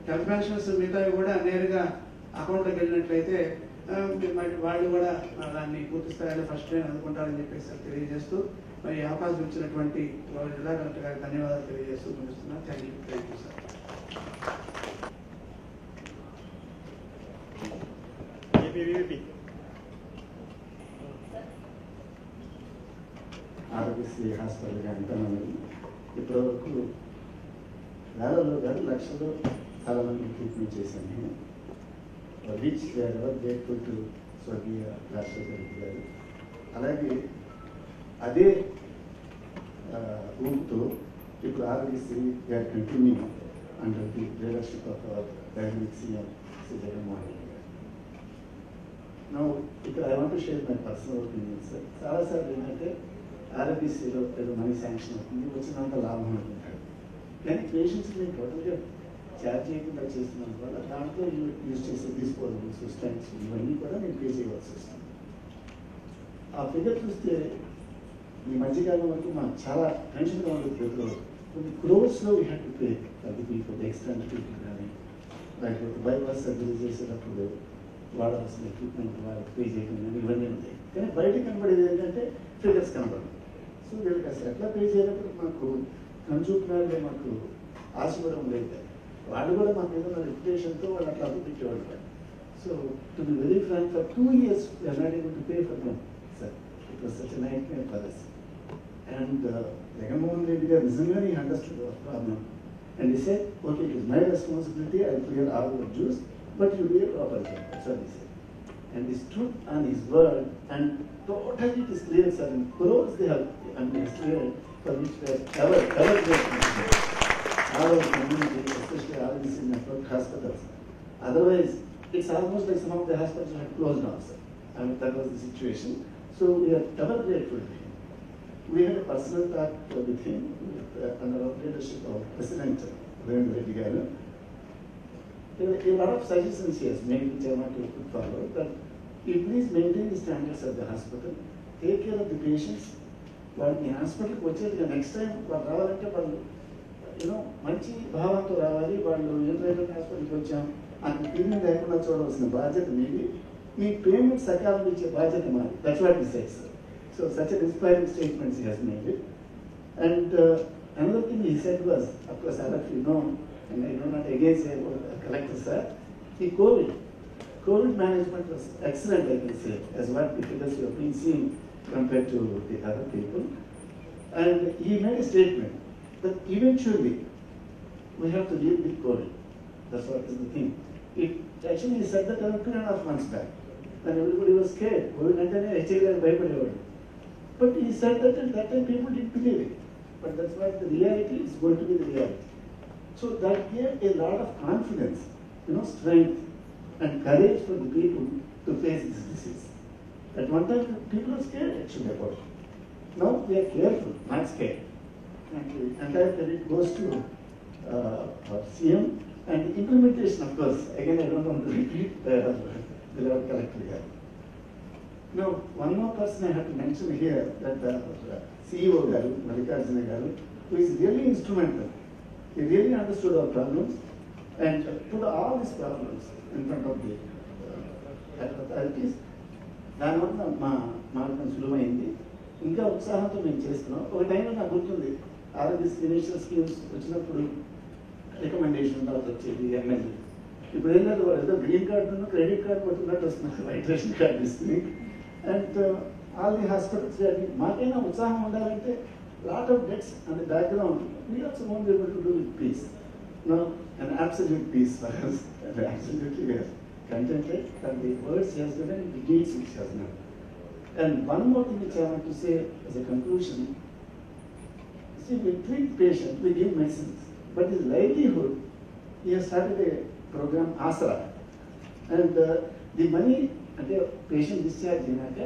హెల్త్ పెన్షన్స్ మిగతావి కూడా నేరుగా అకౌంట్లోకి వెళ్ళినట్లయితే వాళ్ళు కూడా దాన్ని పూర్తి స్థాయిలో ఫస్ట్ డే అందుకుంటారని చెప్పేసి తెలియజేస్తూ మరి అవకాశం ఇచ్చినటువంటి జిల్లా కలెక్టర్ గారికి ధన్యవాదాలు తెలియజేస్తూ ముగిస్తున్నాను. Thank you sir. Aarogyasri hospital ఎంతమంది ఇప్పటివరకు వేలలో లక్షలు చాలా మంది ట్రీట్మెంట్ చేశాను నేను. రీచ్ గ్రేట్ఫుల్ టు స్వర్గీయ రాజశేఖర రెడ్డి గారు. అలాగే అదే ఊపుతో ఇప్పుడు Aarogyasri we are continue under the leadership of our dynamic CM Shri Jaganmohan Reddy గారు. నా ఇక్కడ I want to share my personal opinion sir. చాలాసార్లు ఏంటంటే ఆరోగ్యశ్రీలో ఏదో మనీ శాంక్షన్ అవుతుంది, వచ్చినంత లాభం అనుకుంటారు. కానీ పేషెంట్స్ నేను టోటల్గా ఛార్జ్ చేయకుండా చేస్తున్నాను వల్ల దాంట్లో యూజ్ చేసే డిస్పోజబుల్స్, స్టెంట్స్ ఇవన్నీ కూడా నేను పే చేయవలసి వస్తుంది. ఆ ఫిగర్ చూస్తే ఈ మధ్యకాలం వరకు మాకు చాలా టెన్షన్గా ఉండేది. కొన్ని క్రోర్స్లో వీ హ్యాడ్ టు పే అది పీపుల్, ఎక్స్టెంట్ పీపుల్ కానీ లేకపోతే బైపాస్ సర్జరీ చేసేటప్పుడు వాడాల్సిన ఎక్విప్మెంట్ వాళ్ళకి పే చేయడం కానీ ఇవన్నీ ఉంటాయి. కానీ బయటకు కనబడేది ఏంటంటే ఫిగర్స్ కనబడదు. సో వీళ్ళకి అసలు ఎట్లా పే చేయనప్పుడు మాకు కంచూపునారుగా మాకు ఆశ కూడా ఉండేది. వాళ్ళు కూడా మా మీద ఉన్న రెప్యుటేషన్తో వాళ్ళు అట్లా అప్పు పెట్టేవాళ్ళు కాదు. So to be very frank, for 2 years we are not able to pay for them, sir. It was such a nightmare for us. And Jagannath Reddy garu nijangaane he understood our problem. And he said, okay, it is my responsibility, I will clear all your dues, but you will be a proper job. That's what he said. And he stood on his word, and totally it is clear, sir, in crores they have, and it is clear for which we have ever grateful. All our community, especially RBC network hospitals. Otherwise, it's almost like some of the hospitals had closed down, sir. I mean, that was the situation. So we are ever grateful to him. We had a personal talk with him under our leadership of President Jagannath Reddy garu. There were a lot of suggestions he has made which I want to put forward, that you please maintain the standards of the hospital, take care of the patients. వాళ్ళని హాస్పిటల్కి వచ్చేది next time వాళ్ళు రావాలంటే వాళ్ళు మంచి భావంతో రావాలి. వాళ్ళు ఏం రైల్వే హాస్పిటల్కి వచ్చాం అంత ఫీలింగ్ లేకుండా చూడవలసిన బాధ్యత మీది. మీ పేమెంట్ సకాలం ఇచ్చే బాధ్యత మాది. That's what he said, sir. So such a inspiring statements he has made it. And another thing he said was, of course, all of you know, and I do not again say about collector, sir, the COVID management was excellent, I can say, as what the figures you have been seeing compared to the other people. And he made a statement that eventually we have to deal with COVID. That's what is the thing. Actually, he said that around 2.5 months back, when everybody was scared. COVID antane HIV and bhayapadevaru. But he said that at that time people didn't believe it. But that's why the reality is going to be the reality. So that gave a lot of confidence, strength and courage for the people to face this disease. At one time, people were scared actually about it. Now we are careful, not scared. And the entire credit goes to our CM and the implementation, of course. Again, I don't want to repeat the Lord Collector here. Now, one more person I have to mention here, that CEO Garu, Mallikarjuna Garu, who is really instrumental. He really understood our problems and put all these problems in front of the authorities. దానివల్ల మా మార్గం సులువైంది. ఇంకా ఉత్సాహంతో మేము చేస్తున్నాం. ఒక టైంలో నాకు గుర్తుంది, ఆరోగ్యశ్రీ ఇనిషియల్ స్కీమ్స్ వచ్చినప్పుడు రికమెండేషన్ తర్వాత వచ్చేది ఎమ్మెల్యే. ఇప్పుడు ఏం లేదు, ఏదో గ్రీన్ కార్డు క్రెడిట్ కార్డు పట్టుకున్నట్టు వస్తున్నారు, వైట్ రేషన్ కార్డు ఇస్తుంది. అండ్ ఆల్ ది హాస్పిటల్స్ మాకైనా ఉత్సాహం ఉండాలంటే lot of debts and background we also won't be able to do with peace. No, an absolute peace for us. And absolutely we are contented and the words he has given, the deeds which he has done. And one more thing which I want to say as a conclusion. See, we treat patients, we give medicines, but his livelihood, he has started a program, Asra. And the money, అంటే patient discharge అయినాక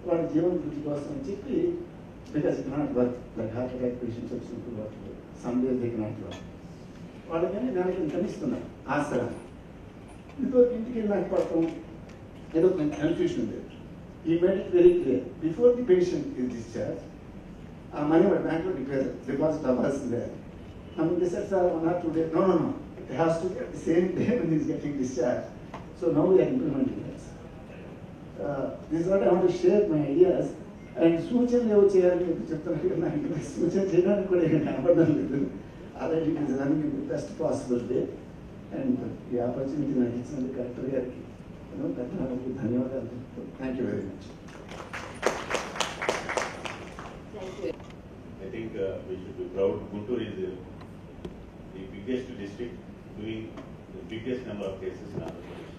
వాళ్ళ జీవన వృద్ధి కోసం అని చెప్పి, because it not work, like heart attack patients వచ్చినప్పుడు work, some days they cannot work, వాళ్ళకని నెలకి ఇంత ఇస్తున్నారు ఆసరా. ఇంతవరకు ఇంటికి వెళ్ళినాక పడతాం ఏదో కన్ఫ్యూషన్ ఉంది. ఈ made it very clear before the patient is discharge, ఆ మనీ వాళ్ళ బ్యాంక్లో డిపాజిట్ అవ్వాల్సిందే. They said, sir, 1 or 2 days. No. It has to be at the same day when he is getting discharged. So now we are implementing this. This is what I want to share my ideas. And సూచనలు ఎవరు చేయాలని చెప్తున్నారు. నాకు సూచన చేయడానికి కూడా కనపడడం లేదు. Already it is running in the best possible way. And ఈ ఆపర్చునిటీ నాకు ఇచ్చినందుకు కలెక్టర్ గారికి ధన్యవాదాలు. Thank you very much. I think we should be proud. Guntur is the biggest district doing the biggest number of cases in Andhra Pradesh.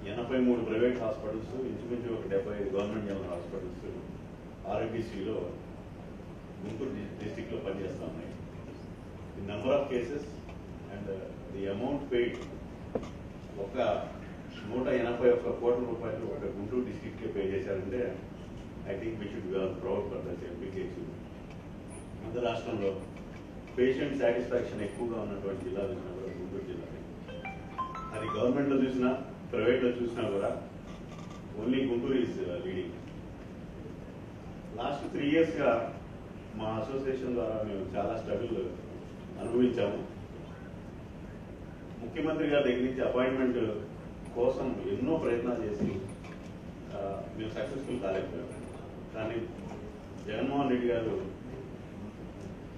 83 private hospitals, ఇంచుమించు 75 government general hospitals ఆరోగ్యశ్రీలో గుంటూరు డిస్టిక్లో పనిచేస్తూ ఉన్నాయి. The number of cases and the amount paid ఒక 181 కోట్ల రూపాయలు ఒక గుంటూరు డిస్టిక్కే పే చేశారంటే I think we should be proud for that big achievement. Andhra రాష్ట్రంలో పేషెంట్ సాటిస్ఫాక్షన్ ఎక్కువగా ఉన్నటువంటి జిల్లా చూసినా కూడా గుంటూరు జిల్లా. అది గవర్నమెంట్లో చూసినా ప్రైవేట్లో చూసినా కూడా only Guntur is leading. Last 3 yearsగా మా అసోసియేషన్ ద్వారా మేము చాలా స్ట్రగుల్ అనుభవించాము. ముఖ్యమంత్రి గారి దగ్గర నుంచి అపాయింట్మెంట్ కోసం ఎన్నో ప్రయత్నాలు చేసి మేము సక్సెస్ఫుల్ కాలేకపోయాము. కానీ జగన్మోహన్ రెడ్డి గారు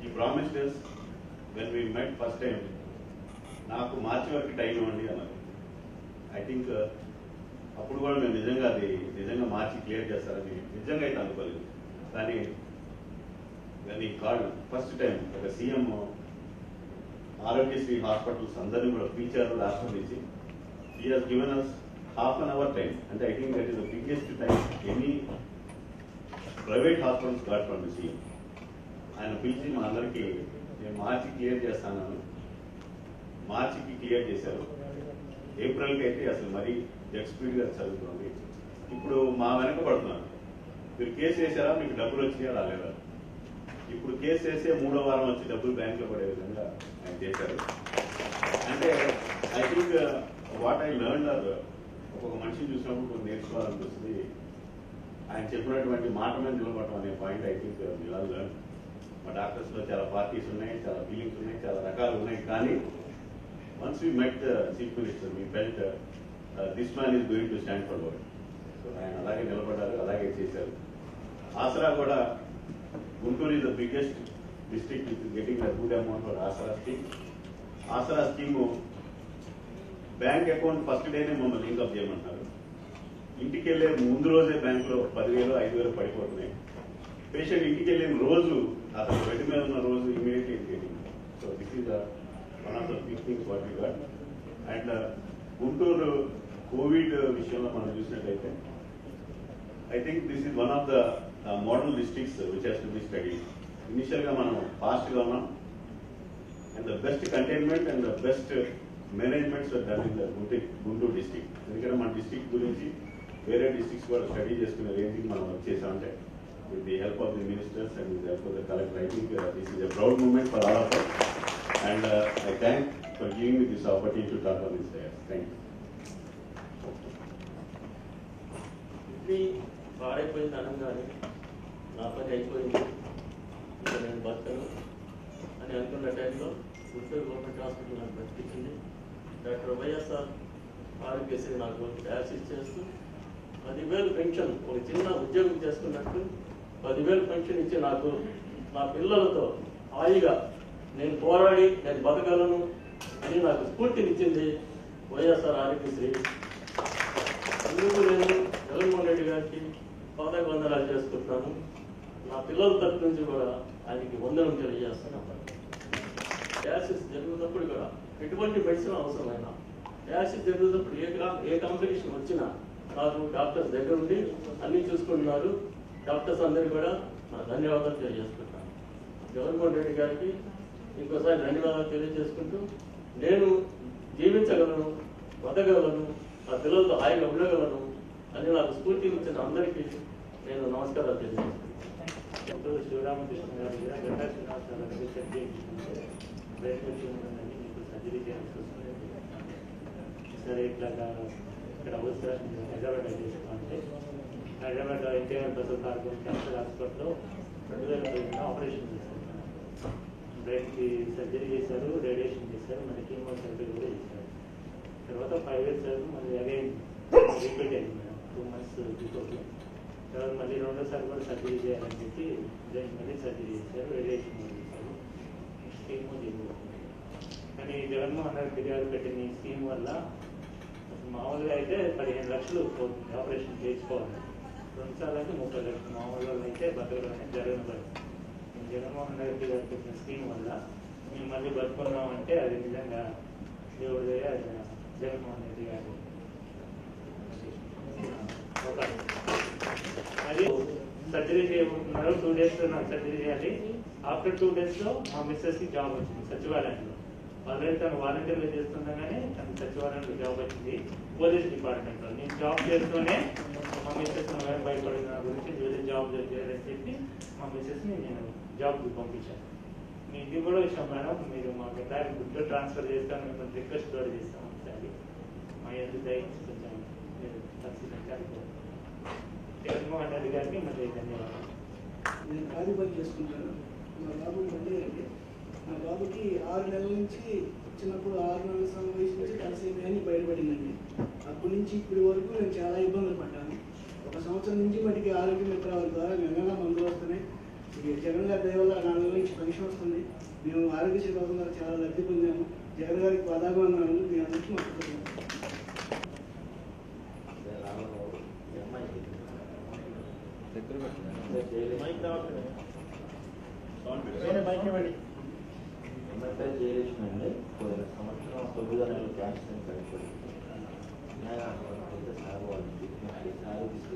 ఈ promised us when we met first time నాకు మార్చి వరకు టైం ఇవ్వండి అన్నారు. ఐ థింక్ అప్పుడు కూడా మేము నిజంగా మార్చి క్లియర్ చేస్తారని నిజంగా అయితే అనుకోలేదు. కానీ దాన్ని కాల్ ఫస్ట్ టైం ఒక సీఎం ఆరోగ్యశ్రీ హాస్పిటల్స్ అందరినీ కూడా పిలిచారు రాష్ట్రం నుంచి. He has given us half an hour time. అంటే I think that is the biggest time any private hospitals got from the CM. ఆయన పిలిచి మా అందరికీ నేను మార్చి క్లియర్ చేస్తాను, మార్చికి క్లియర్ చేశారు. ఏప్రిల్కి అయితే అసలు మరీ జెట్ స్పీడ్గా చదువుతుంది. ఇప్పుడు మా వెనక పడుతున్నారు. మీరు కేసు వేసారా, మీకు డబ్బులు వచ్చినాయా రాలేదా? ఇప్పుడు కేసు వేసే 3వ వారం వచ్చి డబ్బులు బ్యాంకులో పడే విధంగా ఆయన చేశారు. అంటే I think what I learn ఒక్కొక్క మనిషిని చూసినప్పుడు కొన్ని నేర్చుకోవాలనిపిస్తుంది. ఆయన చెప్పినటువంటి మాట మీద నిలబడటం అనే point I think will learn. మా డాక్టర్స్లో చాలా పార్టీస్ ఉన్నాయి, చాలా ఫీలింగ్స్ ఉన్నాయి, చాలా రకాలు ఉన్నాయి. కానీ once we met the chief minister we felt this man is going to stand for word. So ఆయన అలాగే నిలబడ్డారు, అలాగే చేశారు. ఆసరా కూడా Guntur is the biggest district with getting a good amount for Aasara scheme. Aasara scheme bank account first డేనే మమ్మల్ని link up చేయమంటున్నారు. ఇంటికి వెళ్ళే ముందు రోజే బ్యాంకులో 10,000, 5,000 పడిపోతున్నాయి. పేషెంట్ ఇంటికి వెళ్ళిన రోజు అతను బెడ్ మీద ఉన్న రోజు ఇమీడియట్లీ ఇంటికి. So this is one of the big things what we got. And Guntur COVID విషయంలో మనం చూసినట్లయితే I think this is one of the model districts which has to be study. ఇనిషియల్గా మనం ఫాస్ట్గా ఉన్నాం and the best containment and the best managements done in the Guntur district. ఎందుకంటే మన district గురించి వేరే డిస్ట్రిక్ట్స్ కూడా స్టడీ చేసుకునే రేంజ్కి మనం వచ్చేసామంటే with the help of the ministers and with the help of the collector. I think this is a proud moment for all of us, and I thank for giving me this opportunity to talk on this day. Thank you. ఇది పాడైపోయింది అనగానే నా పని అయిపోయింది, ఇంకా నేను బతకను అని అనుకున్న టైంలో గుంటూరు గవర్నమెంట్ హాస్పిటల్ నాకు బతికించింది. డాక్టర్ వైఎస్ఆర్ ఆరోగ్యశ్రీ నాకు యాక్సెస్ చేస్తూ 10,000 పెన్షన్, ఒక చిన్న ఉద్యోగం చేసుకున్నట్టు 10,000 పెన్షన్ ఇచ్చి నాకు నా పిల్లలతో హాయిగా నేను పోరాడి నేను బతకగలను అని నాకు స్ఫూర్తినిచ్చింది వైఎస్ఆర్ ఆరోగ్యశ్రీ. అందుకు నేను జగన్మోహన్ రెడ్డి గారికి పాదాభివందనాలు చేసుకుంటున్నాను. నా పిల్లల తరఫు నుంచి కూడా ఆయనకి వందనం తెలియజేస్తున్నాను. డయాలసిస్ జరుగుతున్నప్పుడు కూడా ఎటువంటి మెడిసిన్ అవసరమైనా, డయాలసిస్ జరుగుతున్నప్పుడు ఏ కాంప్లికేషన్ వచ్చినా నాకు డాక్టర్స్ దగ్గర ఉండి అన్ని చూసుకుంటున్నారు. డాక్టర్స్ అందరికీ కూడా నా ధన్యవాదాలు తెలియజేసుకుంటాను. జగన్మోహన్ రెడ్డి గారికి ఇంకోసారి ధన్యవాదాలు తెలియజేసుకుంటూ నేను జీవించగలను, బతకగలను, నా పిల్లలతో హాయిగా ఉండగలను అని నాకు స్ఫూర్తినిచ్చిన అందరికీ నేను నమస్కారాలు తెలియజేస్తున్నాను. శివరామకృష్ణ గారు కూడా గంటా శ్రీనివాసరావు గారు మీకు సర్జరీ చేయాల్సి వస్తుంది, సరే ఇట్లాగా ఇక్కడ అవసరం హైదరాబాద్ చేసుకోవాలంటే హైదరాబాద్ ఎన్టీఆర్ ప్రసాద్ కార్పొరేషన్ క్యాన్సర్ హాస్పిటల్లో 2010 ఆపరేషన్ చేశారు. బ్రెయిన్కి సర్జరీ చేశారు, రేడియేషన్ చేశారు, మళ్ళీ కీమోథెరపీ కూడా చేశారు. తర్వాత 5 years మళ్ళీ అగైన్ రిపీట్ అయింది మేడం, 2 months బిఫోర్. తర్వాత మళ్ళీ రెండోసారి కూడా సర్జరీ చేయాలని చెప్పి మళ్ళీ సర్జరీ చేశారు, రేడియేషన్ కూడా చేశారు, కీమో చేశారు. కానీ జగన్మోహన్ రెడ్డి గారు పెట్టిన ఈ స్కీమ్ వల్ల మామూలుగా అయితే 15 లక్షలు పోతుంది ఆపరేషన్ చేయించుకోవాలి, 2 సార్లు అయితే 30 లక్షలు. మామూలుగా అయితే బతకడమే జగన్ జగన్మోహన్ రెడ్డి గారు పెట్టిన స్కీమ్ వల్ల మేము మళ్ళీ బతుకున్నామంటే అది నిజంగా దేవుడి దయ, జగన్మోహన్ రెడ్డి గారు. అది సర్జరీ చేయబోతున్నారు. 2 days నాకు సర్జరీ చేయాలి. ఆఫ్టర్ 2 days మా మిస్సెస్కి జాబ్ వచ్చింది సచివాలయంలో. ఆల్రెడీ తను వాలంటీర్గా చేస్తుండగానే తనకు సచివాలయంలో జాబ్ వచ్చింది పోలీస్ డిపార్ట్మెంట్లో. నేను జాబ్ చేస్తూనే మా మిస్సెస్ భయపడిన నా గురించి వేరే జాబ్ చేయాలని చెప్పి మా మిస్సెస్ని నేను జాబ్కి పంపించాను. మీ ఇది కూడా విషయం మేడం, మీరు మాకు ఎట్లాంటి గుడ్లో ట్రాన్స్ఫర్ చేస్తాను మిమ్మల్ని రిక్వెస్ట్ కూడా చేస్తాం ఒకసారి. మా ఎందుకు దయచేసి కొంచెం మీరు ఖచ్చితంగా జగన్మోహన్ రెడ్డి గారికి మళ్ళీ ధన్యవాదాలు. నేను ఖాళీ పని చేసుకుంటాను. మా బాబు మళ్ళీ మా బాబుకి 6 నెలల నుంచి చిన్నప్పుడు 6 నెలల వయసు నుంచి కలిసేమి అని బయటపడిందండి. అప్పటి నుంచి ఇప్పటి వరకు నేను చాలా ఇబ్బందులు పడ్డాను. 1 సంవత్సరం నుంచి మటుకి ఆరోగ్య మిత్ర వారి ద్వారా నెలగా మందులు వస్తున్నాయి. జగన్ గారి దయ వల్ల 4 నెలల నుంచి పెన్షన్ వస్తుంది. మేము ఆరోగ్యశ్రీ పథకం ద్వారా చాలా లబ్ధి పొందాము. జగన్ గారికి పదాభివందనాలు. మీ అందరికీ మాట్లాడుతున్నాను. జయలక్ష్మి అండి. పోయిన సంవత్సరం 9 నెలలు క్యాన్సర్ కలిపి సాగువాళ్ళకి ఆరోగ్యశ్రీ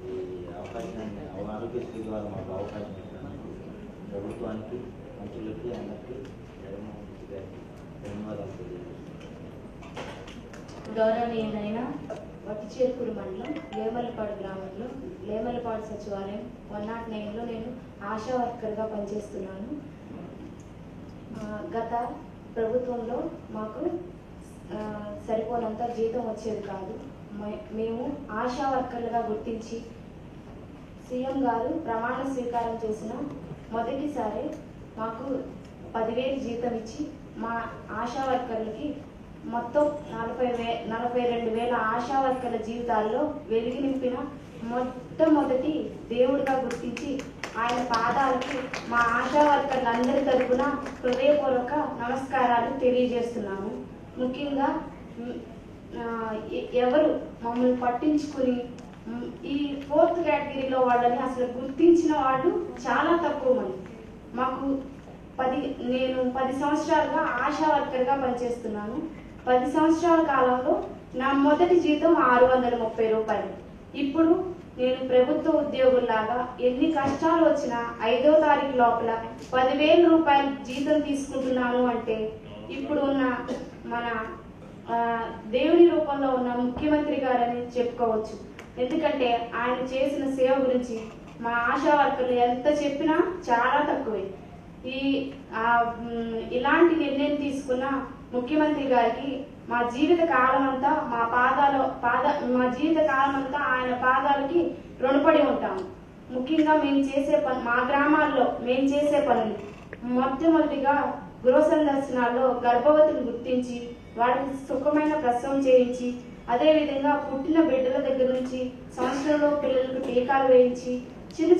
ఈ అవకాశాన్ని ఆరోగ్యశ్రీ ద్వారా మాకు అవకాశం ఇచ్చినందుకు ప్రభుత్వానికి, మంత్రులకి, అందరికీ జగన్మోహన్ రెడ్డి గారికి ధన్యవాదాలు తెలియజేస్తున్నాను. గౌరవనీయులైన వట్టిచేర్కూరు మండలం లేమలపాడు గ్రామంలో లేమలపాడు సచివాలయం 109లో నేను ఆశా వర్కర్గా పనిచేస్తున్నాను. గత ప్రభుత్వంలో మాకు సరిపోనంత జీతం వచ్చేది కాదు. మేము ఆశా వర్కర్లుగా గుర్తించి సీఎం గారు ప్రమాణ స్వీకారం చేసిన మొదటిసారి మాకు 10,000 జీతం ఇచ్చి మా ఆశా వర్కర్లకి మొత్తం 42,000 ఆశా వర్కర్ల జీవితాల్లో వెలుగు నింపిన మొట్టమొదటి దేవుడిగా గుర్తించి ఆయన పాదాలకి మా ఆశా వర్కర్లందరి తరపున హృదయపూర్వక నమస్కారాలు తెలియజేస్తున్నాము. ముఖ్యంగా ఎవరు మమ్మల్ని పట్టించుకుని ఈ 4th కేటగిరీలో వాళ్ళని అసలు గుర్తించిన వాళ్ళు చాలా తక్కువ మంది. మాకు నేను 10 సంవత్సరాలుగా ఆశా వర్కర్గా పనిచేస్తున్నాను. 10 సంవత్సరాల కాలంలో నా మొదటి జీతం 630 రూపాయలు. ఇప్పుడు నేను ప్రభుత్వ ఉద్యోగుల్లాగా ఎన్ని కష్టాలు వచ్చినా 5వ తారీఖు లోపల 10,000 రూపాయలు జీతం తీసుకుంటున్నాను అంటే ఇప్పుడు ఉన్న మన దేవుని రూపంలో ఉన్న ముఖ్యమంత్రి గారని చెప్పుకోవచ్చు. ఎందుకంటే ఆయన చేసిన సేవ గురించి మా ఆశా వర్కర్లు ఎంత చెప్పినా చాలా తక్కువే. ఇలాంటి నిర్ణయం తీసుకున్న ముఖ్యమంత్రి గారికి మా జీవిత కాలం అంతా మా జీవిత కాలం అంతా ఆయన పాదాలకి రుణపడి ఉంటాము. ముఖ్యంగా మా గ్రామాల్లో మేము చేసే పనులు మొట్టమొదటిగా గృహ సందర్శనాల్లో గర్భవతులు గుర్తించి వాళ్ళకి సుఖమైన ప్రసవం చేయించి, అదేవిధంగా పుట్టిన బిడ్డల దగ్గర నుంచి సంవత్సరంలో పిల్లలకు టీకాలు వేయించి, చిన్న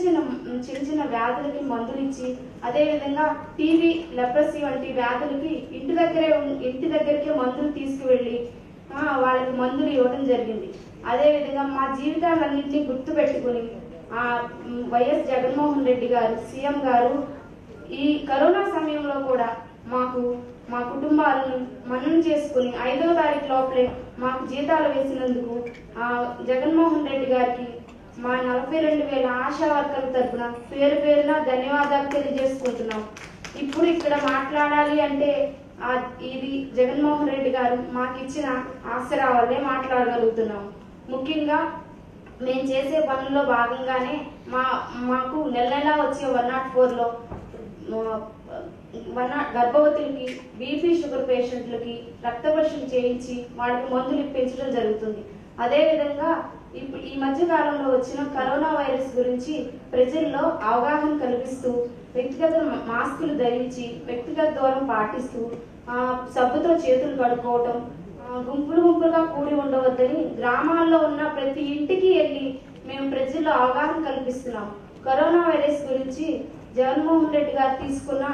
చిన్న వ్యాధులకి మందులు ఇచ్చి, అదేవిధంగా టీబీ, లెప్రసీ వంటి వ్యాధులకి ఇంటి దగ్గరికే మందులు తీసుకువెళ్ళి వాళ్ళకి మందులు ఇవ్వడం జరిగింది. అదేవిధంగా మా జీవితాలన్నింటినీ గుర్తు పెట్టుకుని వైఎస్ జగన్మోహన్ రెడ్డి గారు సీఎం గారు ఈ కరోనా సమయంలో కూడా మా కుటుంబాలను మన్నం చేసుకుని 5వ తారీఖు లోపలే మాకు జీతాలు వేసినందుకు జగన్మోహన్ రెడ్డి గారికి మా 42,000 ఆశా వర్కర్ల తరఫున పేరున ధన్యవాదాలు తెలియజేసుకుంటున్నాం. ఇప్పుడు ఇక్కడ మాట్లాడాలి అంటే ఇది జగన్మోహన్ రెడ్డి గారు మాకు ఇచ్చిన ఆసరా వల్లే మాట్లాడగలుగుతున్నాం. ముఖ్యంగా మేము చేసే పనుల్లో భాగంగానే మాకు నెల వచ్చే 104లో గర్భవతులకి, బీపీ, షుగర్ పేషెంట్లకి రక్త పరీక్షలు చేయించి వాళ్ళకి మందులు ఇప్పించడం జరుగుతుంది. అదేవిధంగా ఈ మధ్య కాలంలో వచ్చిన కరోనా వైరస్ గురించి ప్రజల్లో అవగాహన కల్పిస్తూ వ్యక్తిగత మాస్కులు ధరించి వ్యక్తిగత దూరం పాటిస్తూ సబ్బుతో చేతులు కడుక్కోవటం, గుంపులుగా కూడి ఉండవద్దని గ్రామాల్లో ఉన్న ప్రతి ఇంటికి వెళ్ళి మేము ప్రజల్లో అవగాహన కల్పిస్తున్నాం. కరోనా వైరస్ గురించి జగన్మోహన్ రెడ్డి గారు తీసుకున్న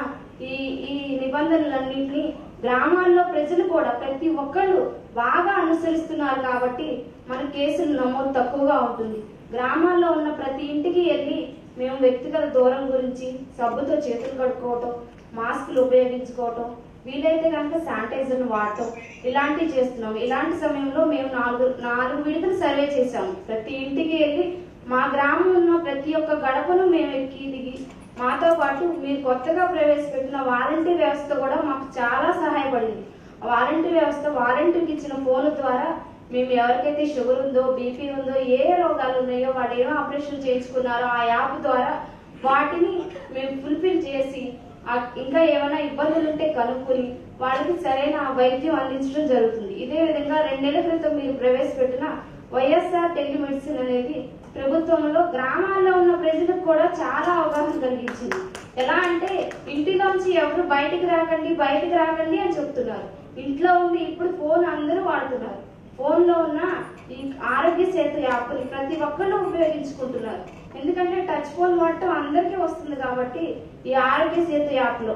ఈ నిబంధనలన్నింటినీ గ్రామాల్లో ప్రజలు కూడా ప్రతి ఒక్కళ్ళు బాగా అనుసరిస్తున్నారు కాబట్టి మన కేసులు నమోదు తక్కువగా ఉంటుంది. గ్రామాల్లో ఉన్న ప్రతి ఇంటికి వెళ్ళి మేము వ్యక్తిగత దూరం గురించి సబ్బుతో చేతులు కడుక్కోవటం, మాస్కులు ఉపయోగించుకోవటం, వీలైతే కనుక శానిటైజర్ను వాడటం ఇలాంటివి చేస్తున్నాము. ఇలాంటి సమయంలో మేము 4 విడతలు సర్వే చేశాము. ప్రతి ఇంటికి వెళ్ళి మా గ్రామంలో ఉన్న ప్రతి ఒక్క గడపను మేము ఎక్కి దిగి మాతో పాటు మీరు కొత్తగా ప్రవేశపెట్టిన వాలంటీర్ వ్యవస్థ కూడా మాకు చాలా సహాయపడింది. వాలంటీర్ వ్యవస్థ వాలంటీర్కి ఇచ్చిన ఫోన్ ద్వారా మేము ఎవరికైతే షుగర్ ఉందో, బీపీ ఉందో, ఏ రోగాలు ఉన్నాయో, వాడు ఏమో ఆపరేషన్ చేయించుకున్నారో ఆ యాప్ ద్వారా వాటిని మేము ఫుల్ఫిల్ చేసి ఇంకా ఏమైనా ఇబ్బందులు ఉంటే కనుక్కొని వాళ్ళకి సరైన వైద్యం అందించడం జరుగుతుంది. ఇదే విధంగా 2 నెలల క్రితం మీరు ప్రవేశపెట్టిన వైఎస్ఆర్ టెలిమెడిసిన్ అనేది ప్రభుత్వంలో గ్రామాల్లో ఉన్న ప్రజలకు కూడా చాలా అవగాహన కలిగించింది. ఎలా అంటే ఇంటిలోంచి ఎవరు బయటికి రాకండి అని చెప్తున్నారు. ఇంట్లో ఉండి ఇప్పుడు ఫోన్ అందరూ వాడుతున్నారు. ఫోన్ లో ఉన్న ఈ ఆరోగ్య సేతు యాప్ ని ప్రతి ఒక్కళ్ళు ఉపయోగించుకుంటున్నారు. ఎందుకంటే టచ్ ఫోన్ వాడటం అందరికీ వస్తుంది కాబట్టి ఈ ఆరోగ్య సేతు యాప్ లో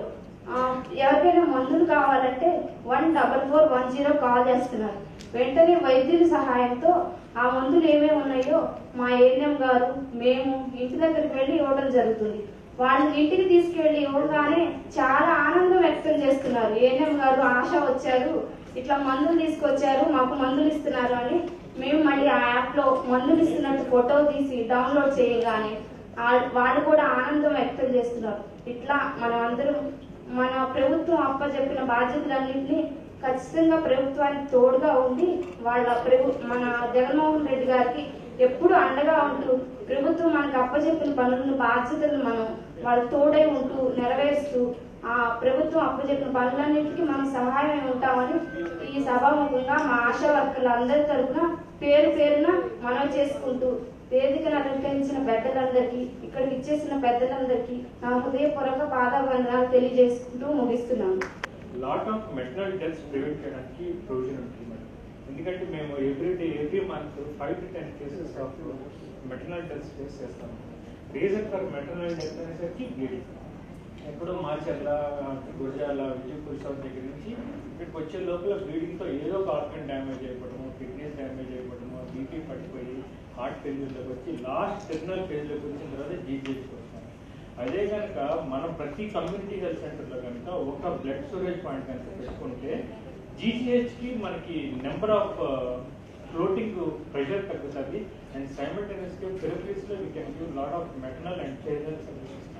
ఎవరికైనా మందులు కావాలంటే 14410 కాల్ చేస్తున్నారు. వెంటనే వైద్యుల సహాయంతో ఆ మందులు ఏమేమి ఉన్నాయో మా ఏఎన్ఎం గారు మేము ఇంటి దగ్గరికి వెళ్ళి ఇవ్వడం జరుగుతుంది. వాళ్ళు ఇంటికి తీసుకెళ్లి ఇవ్వగానే చాలా ఆనందం వ్యక్తం చేస్తున్నారు. ఏఎన్ఎం గారు ఆశ వచ్చారు, ఇట్లా మందులు తీసుకొచ్చారు, మాకు మందులు ఇస్తున్నారు అని. మేము మళ్ళీ ఆ యాప్ లో మందులు ఇస్తున్నట్టు ఫోటో తీసి డౌన్లోడ్ చేయగానే వాళ్ళు కూడా ఆనందం వ్యక్తం చేస్తున్నారు. ఇట్లా మనం అందరం మన ప్రభుత్వం అప్పచెప్పిన బాధ్యతలన్నింటినీ ఖచ్చితంగా ప్రభుత్వానికి తోడుగా ఉండి మన జగన్మోహన్ రెడ్డి గారికి ఎప్పుడు అండగా ఉంటూ ప్రభుత్వం మనకు అప్పచెప్పిన పనులను బాధ్యతలను మనం వాళ్ళు తోడై ఉంటూ నెరవేరుస్తూ ఆ ప్రభుత్వం అప్పచెప్పిన పనులన్నింటికి మనం సహాయం ఉంటామని ఈ సభాముఖంగా మా ఆశా వర్కర్లందరి తరఫున పేరున మనవి చేసుకుంటూ వేదికను అలంకరించిన పెద్దలందరికీ, ఇక్కడికి ఇచ్చేసిన పెద్దలందరికీ నా హృదయపూర్వక పాదాభివందనాలు తెలియజేసుకుంటూ ముగిస్తున్నాను. Lot of maternal deaths prevent చేయడానికి ప్రొవిజన్ ఉంటుంది మేడం. ఎందుకంటే మేము every month 5 to 10 cases of maternal deaths face చేస్తాము. రీజన్ ఫర్ మెటర్నల్ డెత్ అనేసరికి బ్లీడింగ్. ఎప్పుడో మార్చర్ల, గుజరాల, విజయపూర్ దగ్గర నుంచి ఇక్కడికి వచ్చే లోపల బ్లీడింగ్తో ఏదో ఒక ఆర్గన్ డ్యామేజ్ అయిపోవడము, కిడ్నీస్ డ్యామేజ్ అయిపోవడము, బీపీ పడిపోయి హార్ట్ ఫెయిల్యూర్లోకి వచ్చి లాస్ట్ టెర్మినల్ ఫేజ్లోకి వచ్చిన తర్వాత జీజీహెచ్కి వస్తాం. అదే కనుక మనం ప్రతి కమ్యూనిటీ హెల్త్ సెంటర్లో కనుక ఒక బ్లడ్ స్టోరేజ్ పాయింట్ కనుక పెట్టుకుంటే జీజీహెచ్కి మనకి నెంబర్ ఆఫ్ ఫ్లోటింగ్ ప్రెషర్ తగ్గుతుంది. అండ్ సైమల్టేనియస్గా థెరపీస్లో we can give lot of maternal and child services.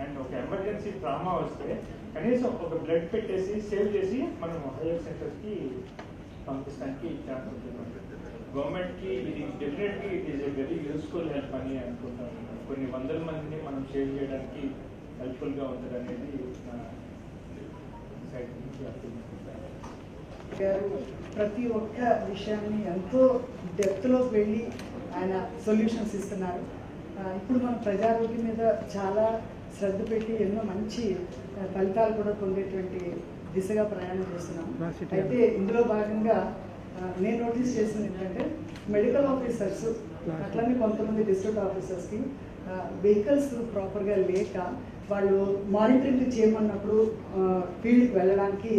And ఒక ఎమర్జెన్సీ ట్రామా వస్తే కనీసం ఒక బ్లడ్ పెట్టేసి సేవ్ చేసి మనం హైయర్ సెంటర్స్కి పంపించడానికి ఛాన్స్ ఉంటుంది. గవర్నమెంట్కి ఇది definitely it is a very useful help అని అనుకుంటాను. కొన్ని వందల మందిని మనం సేవ్ చేయడానికి హెల్ప్ఫుల్గా ఉంటుంది అనేది నా సైడ్ నుంచి అర్థం. ప్రతి ఒక్క విషయాన్ని ఎంతో డెప్త్లోకి వెళ్ళి ఆయన సొల్యూషన్స్ ఇస్తున్నారు. ఇప్పుడు మనం ప్రజారోగ్యం మీద చాలా శ్రద్ధ పెట్టి ఎన్నో మంచి ఫలితాలు కూడా పొందేటువంటి దిశగా ప్రయాణం చేస్తున్నాం. అయితే ఇందులో భాగంగా నేను నోటీస్ చేసింది ఏంటంటే మెడికల్ ఆఫీసర్స్ అట్లనే కొంతమంది డిస్ట్రిక్ట్ ఆఫీసర్స్కి వెహికల్స్ ప్రాపర్గా లేక వాళ్ళు మానిటరింగ్ చేయమన్నప్పుడు ఫీల్డ్కి వెళ్ళడానికి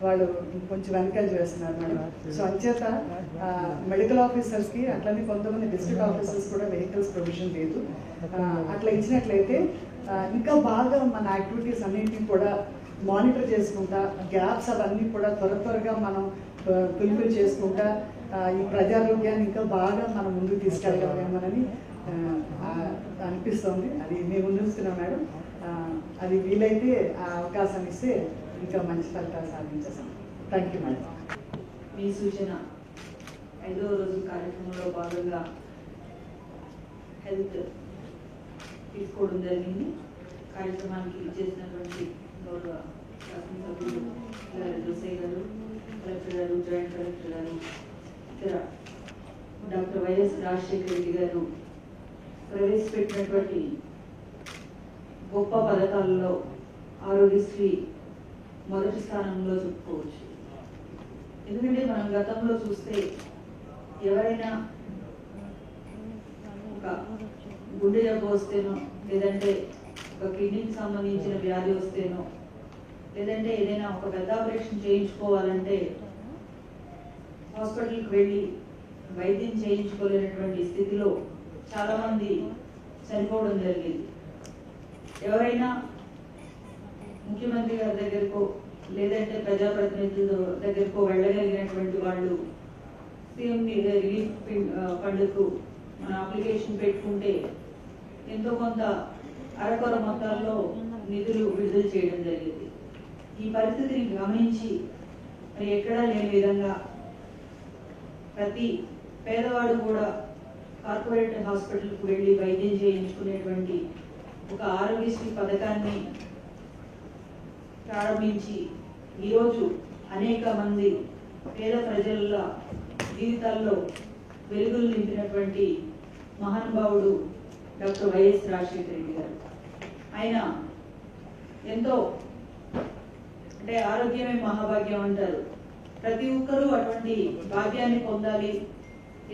వాళ్ళు కొంచెం వెనకాల చేస్తున్నారు మేడం. సో అంచేత మెడికల్ ఆఫీసర్స్కి అట్లనే కొంతమంది డిస్ట్రిక్ట్ ఆఫీసర్స్ కూడా వెహికల్స్ ప్రొవిజన్ లేదు. అట్లా ఇచ్చినట్లయితే ఇంకా బాగా మన యాక్టివిటీస్ అన్నింటినీ కూడా మానిటర్ చేసుకుంటా గ్యాప్స్ అవన్నీ కూడా త్వరగా మనం ఫుల్ఫిల్ చేసుకుంటా ఈ ప్రజారోగ్యాన్ని ఇంకా బాగా మనం ముందుకు తీసుకెళ్ళగలమేమోనని అనిపిస్తుంది. అది మేము ముందుస్తున్నాం మేడం. అది వీలైతే ఆ అవకాశం ఇస్తే ఇంకా మంచి ఫలితాలు సాధించేస్తాం. Thank you madam. మీ సూచన 5వ రోజు కార్యక్రమంలో భాగంగా హెల్త్ తీసుకోవడం జరిగింది. కార్యక్రమానికి చేసినటువంటి గౌరవ శాసనసభ్యులు జోసయ్య గారు, కలెక్టర్ గారు, జాయింట్ కలెక్టర్ గారు, ఇతర డాక్టర్ వైఎస్ రాజశేఖర రెడ్డి గారు ప్రవేశపెట్టినటువంటి గొప్ప పథకాలలో ఆరోగ్యశ్రీ మొదటి స్థానంలో చెప్పుకోవచ్చు. ఎందుకంటే మనం గతంలో చూస్తే ఎవరైనా ఒక గుండె జబ్బు వస్తేనో, లేదంటే ఒక కిడ్నీకి సంబంధించిన వ్యాధి వస్తేనో, లేదంటే ఏదైనా ఒక పెద్ద ఆపరేషన్ చేయించుకోవాలంటే హాస్పిటల్కి వెళ్ళి వైద్యం చేయించుకోలేనటువంటి స్థితిలో చాలా మంది చనిపోవడం జరిగింది. ఎవరైనా ముఖ్యమంత్రి గారి దగ్గరకో లేదంటే ప్రజాప్రతినిధుల దగ్గరకో వెళ్ళగలిగినటువంటి వాళ్ళు సీఎం రిలీఫ్ ఫండ్కు మన అప్లికేషన్ పెట్టుకుంటే ఎంతో కొంత అరకొర మొత్తాల్లో నిధులు విడుదల చేయడం జరిగింది. ఈ పరిస్థితిని గమనించి మరి ఎక్కడా లేని విధంగా ప్రతి పేదవాడు కూడా కార్పొరేట్ హాస్పిటల్కి వెళ్ళి వైద్యం చేయించుకునేటువంటి ఒక ఆరోగ్యశ్రీ పథకాన్ని ప్రారంభించి ఈరోజు అనేక మంది పేద ప్రజల జీవితాల్లో వెలుగులు నింపినటువంటి మహానుభావుడు డాక్టర్ వైఎస్ రాజశేఖర రెడ్డి గారు. ఆయన ఎంతో అంటే ఆరోగ్యమే మహాభాగ్యం అంటారు. ప్రతి ఒక్కరూ అటువంటి భాగ్యాన్ని పొందాలి.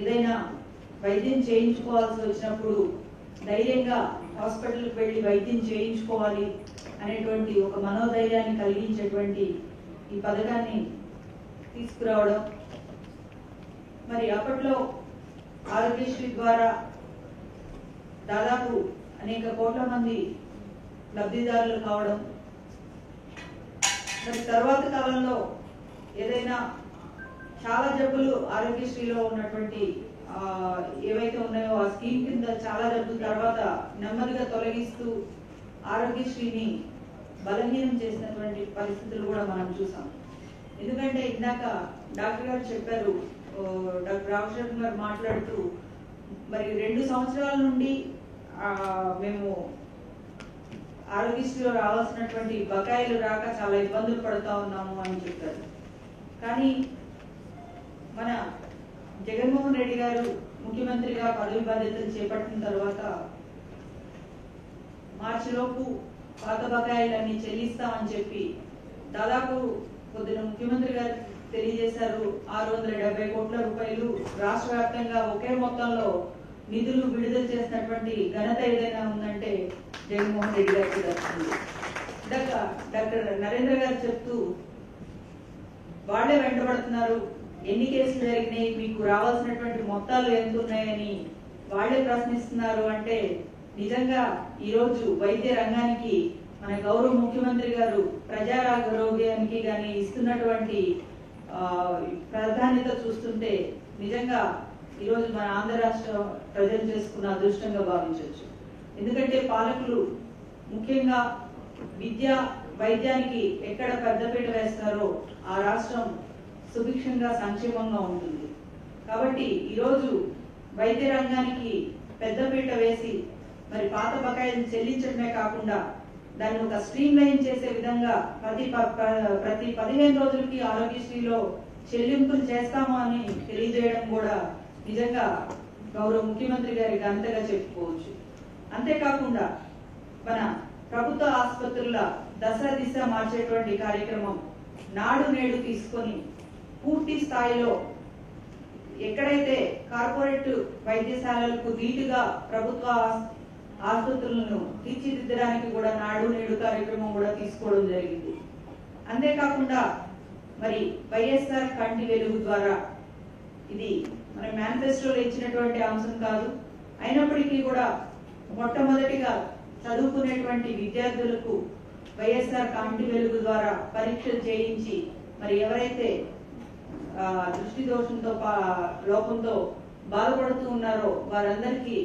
ఏదైనా వైద్యం చేయించుకోవాల్సి వచ్చినప్పుడు ధైర్యంగా హాస్పిటల్కి వెళ్ళి వైద్యం చేయించుకోవాలి అనేటువంటి ఒక మనోధైర్యాన్ని కలిగించేటువంటి ఈ పథకాన్ని తీసుకురావడం, మరి అప్పట్లో ఆరోగ్యశ్రీ ద్వారా దాదాపు అనేక కోట్ల మంది లబ్ధిదారులు కావడం, మరి తర్వాత కాలంలో ఏదైనా చాలా జబ్బులు ఆరోగ్యశ్రీలో ఉన్నటువంటి ఏవైతే ఉన్నాయో ఆ స్కీమ్ కింద చాలా జబ్బుల తర్వాత నెమ్మదిగా తొలగిస్తూ ఆరోగ్యశ్రీని బలహీనం చేసినటువంటి పరిస్థితులు కూడా మనం చూసాం. ఎందుకంటే ఇందాక డాక్టర్ గారు చెప్పారు, డాక్టర్ రామచంద్ర గారు మాట్లాడుతూ మరి 2 సంవత్సరాల నుండి మేము ఆరోగ్యశ్రీలో రావాల్సినటువంటి బకాయిలు రాక చాలా ఇబ్బందులు పడుతూ ఉన్నాము అని చెప్పారు. కానీ మన జగన్మోహన్ రెడ్డి గారు ముఖ్యమంత్రిగా పదవి బాధ్యతలు చేపట్టిన తర్వాత మార్చిలోపు పాత బకాయిలన్నీ చెల్లిస్తామని చెప్పి దాదాపు పొద్దున ముఖ్యమంత్రి గారు తెలియజేశారు. 670 కోట్ల రూపాయలు రాష్ట్ర వ్యాప్తంగా ఒకే మొత్తంలో నిధులు విడుదల చేసినటువంటి ఘనత ఏదైనా ఉందంటే జగన్మోహన్ రెడ్డి గారికి దక్కుతుంది. డాక్టర్ నరేంద్ర గారు చెప్తూ వాళ్లే వెంటబడుతున్నారు, ఎన్ని కేసులు జరిగినాయి, మీకు రావాల్సినటువంటి మొత్తాలు ఎంత ఉన్నాయని వాళ్లే ప్రశ్నిస్తున్నారు అంటే నిజంగా ఈరోజు వైద్య రంగానికి మన గౌరవ ముఖ్యమంత్రి గారు ప్రజారోగ్యానికి గాని ఇస్తున్నటువంటి ప్రాధాన్యత చూస్తుంటే నిజంగా ఈరోజు మన ఆంధ్ర రాష్ట్ర ప్రజలు చేసుకున్న అదృష్టంగా భావించవచ్చు. ఎందుకంటే పాలకులు ముఖ్యంగా విద్య వైద్యానికి ఎక్కడ పెద్దపీట వేస్తారో ఆ రాష్ట్రం సుభిక్షంగా సంక్షేమంగా ఉంటుంది. కాబట్టి ఈరోజు వైద్య రంగానికి పెద్దపీట వేసి మరి పాత బకాయిలను చెల్లించడమే కాకుండా దాన్ని ఒక స్ట్రీమ్ లైన్ చేసే విధంగా ప్రతి 15 రోజులకి ఆరోగ్యశ్రీలో చెల్లింపులు చేస్తాము అని తెలియజేయడం కూడా నిజంగా గౌరవ ముఖ్యమంత్రి గారి ఘనతగా చెప్పుకోవచ్చు. అంతేకాకుండా మన ప్రభుత్వ ఆసుపత్రుల దశ దిశ మార్చేటువంటి కార్యక్రమం నాడు నేడు తీసుకొని పూర్తి స్థాయిలో ఎక్కడైతే కార్పొరేట్ వైద్యశాలలకు ధీటుగా ప్రభుత్వ ఆసుపత్రులను తీర్చిదిద్దడానికి కూడా నాడు నేడు కార్యక్రమం కూడా తీసుకోవడం జరిగింది. అంతేకాకుండా మరి వైఎస్ఆర్ కంటి వెలుగు ద్వారా ఇది మన మేనిఫెస్టోలో ఇచ్చినటువంటి అంశం కాదు, అయినప్పటికీ కూడా మొట్టమొదటిగా చదువుకునేటువంటి విద్యార్థులకు వైఎస్ఆర్ కంటి వెలుగు ద్వారా పరీక్షలు చేయించి మరి ఎవరైతే దృష్టి దోషంతో లోపంతో బాధపడుతూ ఉన్నారో వారందరికీ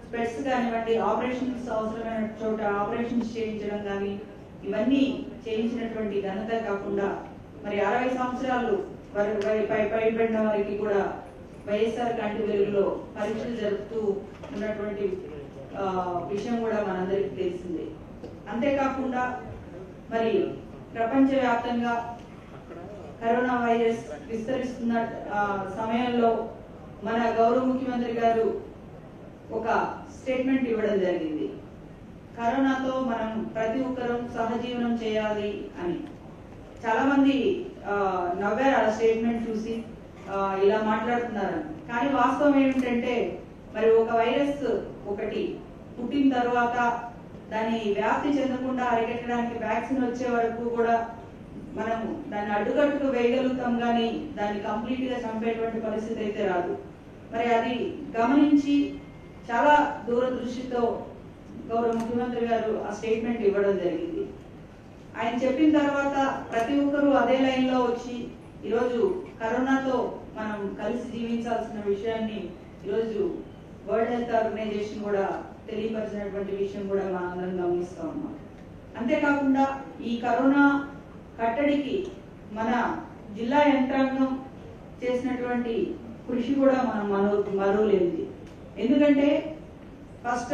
స్పెట్స్ కానివ్వండి, ఆపరేషన్స్ అవసరమైన చోట ఆపరేషన్స్ చేయించడం కానీ ఇవన్నీ చేయించినటువంటి ఘనత కాకుండా మరి 60 సంవత్సరాలు పైబడిన వారికి కూడా వైఎస్ఆర్ కంటి వెలుగులో పరీక్షలు జరుపుతూ ఉన్నటువంటి విషయం కూడా మనందరికీ తెలిసిందే. అంతేకాకుండా మరి ప్రపంచవ్యాప్తంగా కరోనా వైరస్ విస్తరిస్తున్న సమయంలో మన గౌరవ ముఖ్యమంత్రి గారు ఒక స్టేట్మెంట్ ఇవ్వడం జరిగింది. కరోనాతో మనం ప్రతి ఒక్కరూ సహజీవనం చేయాలి అని. చాలా మంది నవ్వారు ఆ స్టేట్మెంట్ చూసి, ఇలా మాట్లాడుతున్నారు. కానీ వాస్తవం ఏమిటంటే మరి ఒక వైరస్ ఒకటి పుట్టిన తర్వాత దాన్ని వ్యాప్తి చెందకుండా అరికట్టడానికి వ్యాక్సిన్ వచ్చే వరకు కూడా మనము దాన్ని అడ్డుకట్టుకు వేయగలుగుతాం, కానీ దాన్ని కంప్లీట్ గా చంపేటువంటి పరిస్థితి అయితే రాదు. మరి అది గమనించి చాలా దూరదృష్టితో గౌరవ ముఖ్యమంత్రి గారు ఆ స్టేట్మెంట్ ఇవ్వడం జరిగింది. ఆయన చెప్పిన తర్వాత ప్రతి ఒక్కరూ అదే లైన్ లో వచ్చి ఈరోజు కరోనాతో మనం కలిసి జీవించాల్సిన విషయాన్ని ఈరోజు వరల్డ్ హెల్త్ ఆర్గనైజేషన్ కూడా తెలియపరిచినటువంటి విషయం కూడా మనం అందరం గమనిస్తూ ఉన్నాం. అంతేకాకుండా ఈ కరోనా కట్టడికి మన జిల్లా యంత్రాంగం చేసినటువంటి కృషి కూడా మనం మరువలేనిది. ఎందుకంటే ఫస్ట్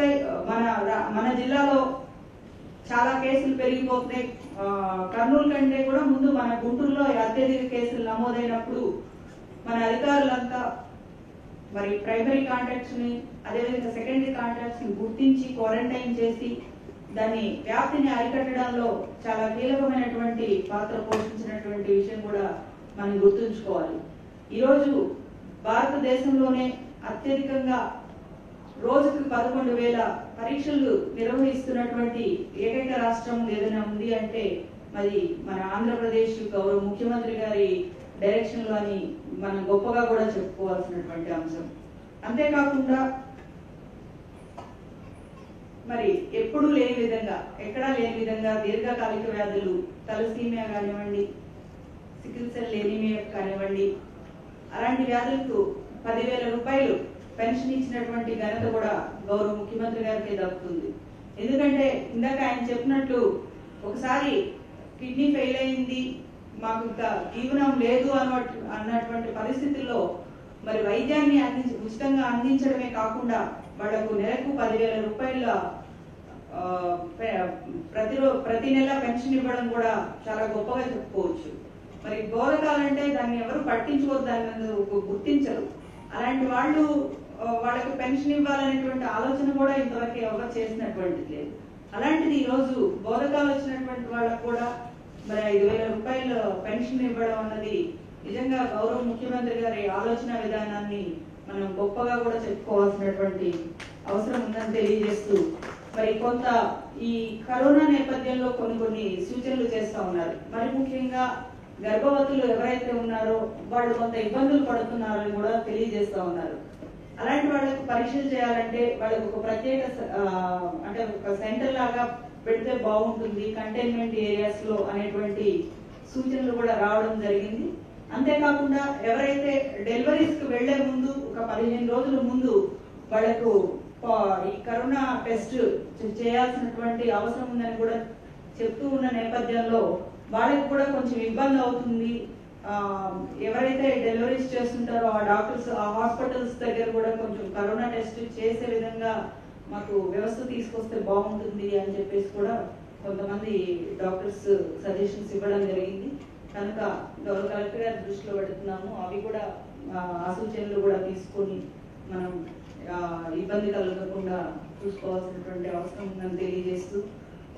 మన జిల్లాలో చాలా కేసులు పెరిగిపోతున్నాయి. కర్నూలు కంటే కూడా ముందు మన గుంటూరులో అత్యధిక కేసులు నమోదైనప్పుడు మన అధికారులంతా మరి ప్రైమరీ కాంటాక్ట్స్ ని అదేవిధంగా సెకండరీ కాంటాక్ట్స్ ని గుర్తించి క్వారంటైన్ చేసి దాని వ్యాప్తిని అరికట్టడంలో చాలా కీలకమైనటువంటి పాత్ర పోషించినటువంటి విషయం కూడా మనం గుర్తుంచుకోవాలి. ఈరోజు భారతదేశంలోనే అత్యధికంగా రోజుకు 11,000 పరీక్షలు నిర్వహిస్తున్నటువంటి ఏకైక రాష్ట్రం ఏదైనా ఉంది అంటే మరి మన ఆంధ్రప్రదేశ్ గౌరవ ముఖ్యమంత్రి గారి డైరెక్షన్ లో అని మనం గొప్పగా కూడా చెప్పుకోవాల్సినటువంటి అంశం. అంతేకాకుండా మరి ఎప్పుడూ లేని విధంగా ఎక్కడా లేని విధంగా దీర్ఘకాలిక వ్యాధులు తలసీమియా కానివ్వండి, సికిల్ సెల్ ఎనీమియా కానివ్వండి, అలాంటి వ్యాధులకు 10,000 రూపాయలు పెన్షన్ ఇచ్చినటువంటి ఘనత కూడా గౌరవ ముఖ్యమంత్రి గారికి దక్కుతుంది. ఎందుకంటే ఇందాక ఆయన చెప్పినట్లు ఒకసారి కిడ్నీ ఫెయిల్ అయింది, మాకు ఇంకా జీవనం లేదు అన్నటువంటి పరిస్థితుల్లో మరి వైద్యాన్ని ఉచితంగా అందించడమే కాకుండా వాళ్లకు నెలకు 10,000 రూపాయల ప్రతి నెల పెన్షన్ ఇవ్వడం కూడా చాలా గొప్పగా చెప్పుకోవచ్చు. మరి బోధకాలంటే దాన్ని ఎవరు పట్టించుకోరు, దాన్ని గుర్తించరు. అలాంటి వాళ్ళు వాళ్ళకి పెన్షన్ ఇవ్వాలనేటువంటి ఆలోచన కూడా ఇంతవరకు ఎవరు చేసినటువంటిది లేదు. అలాంటిది ఈ రోజు బోధకాలు వచ్చినటువంటి వాళ్ళకు కూడా మరి 5,000 రూపాయలు పెన్షన్ ఇవ్వడం అన్నది నిజంగా గౌరవ ముఖ్యమంత్రి గారి ఆలోచన విధానాన్ని మనం గొప్పగా కూడా చెప్పుకోవాల్సినటువంటి అవసరం ఉందని తెలియజేస్తూ మరి కొంత ఈ కరోనా నేపథ్యంలో కొన్ని సూచనలు చేస్తా ఉన్నారు. మరి ముఖ్యంగా గర్భవతులు ఎవరైతే ఉన్నారో వాళ్ళు కొంత ఇబ్బందులు పడుతున్నారని కూడా తెలియజేస్తా ఉన్నారు. అలాంటి వాళ్ళకు పరీక్షలు చేయాలంటే వాళ్ళకు ఒక ప్రత్యేక అంటే ఒక సెంటర్ లాగా పెడితే బాగుంటుంది కంటైన్మెంట్ ఏరియాస్ లో అనేటువంటి సూచనలు కూడా రావడం జరిగింది. అంతేకాకుండా ఎవరైతే డెలివరీస్ కు వెళ్లే ముందు ఒక 15 రోజుల ముందు వాళ్లకు ఈ కరోనా టెస్ట్ చేయాల్సినటువంటి అవసరం ఉందని కూడా చెప్తూ ఉన్న నేపథ్యంలో వాళ్ళకి కూడా కొంచెం ఇబ్బంది అవుతుంది. ఎవరైతే డెలివరీస్ చేస్తుంటారో ఆ డాక్టర్స్ ఆ హాస్పిటల్స్ దగ్గర కూడా కొంచెం కరోనా టెస్ట్ చేసే విధంగా మాకు వ్యవస్థ తీసుకొస్తే బాగుంటుంది అని చెప్పేసి కూడా కొంతమంది డాక్టర్స్ సజెషన్స్ ఇవ్వడం జరిగింది. కనుక గౌరవ కలెక్టర్ గారి దృష్టిలో పెడుతున్నాము. అవి కూడా ఆ సూచనలు కూడా తీసుకొని మనం ఇబ్బంది కలగకుండా చూసుకోవాల్సినటువంటి అవసరం ఉందని తెలియజేస్తూ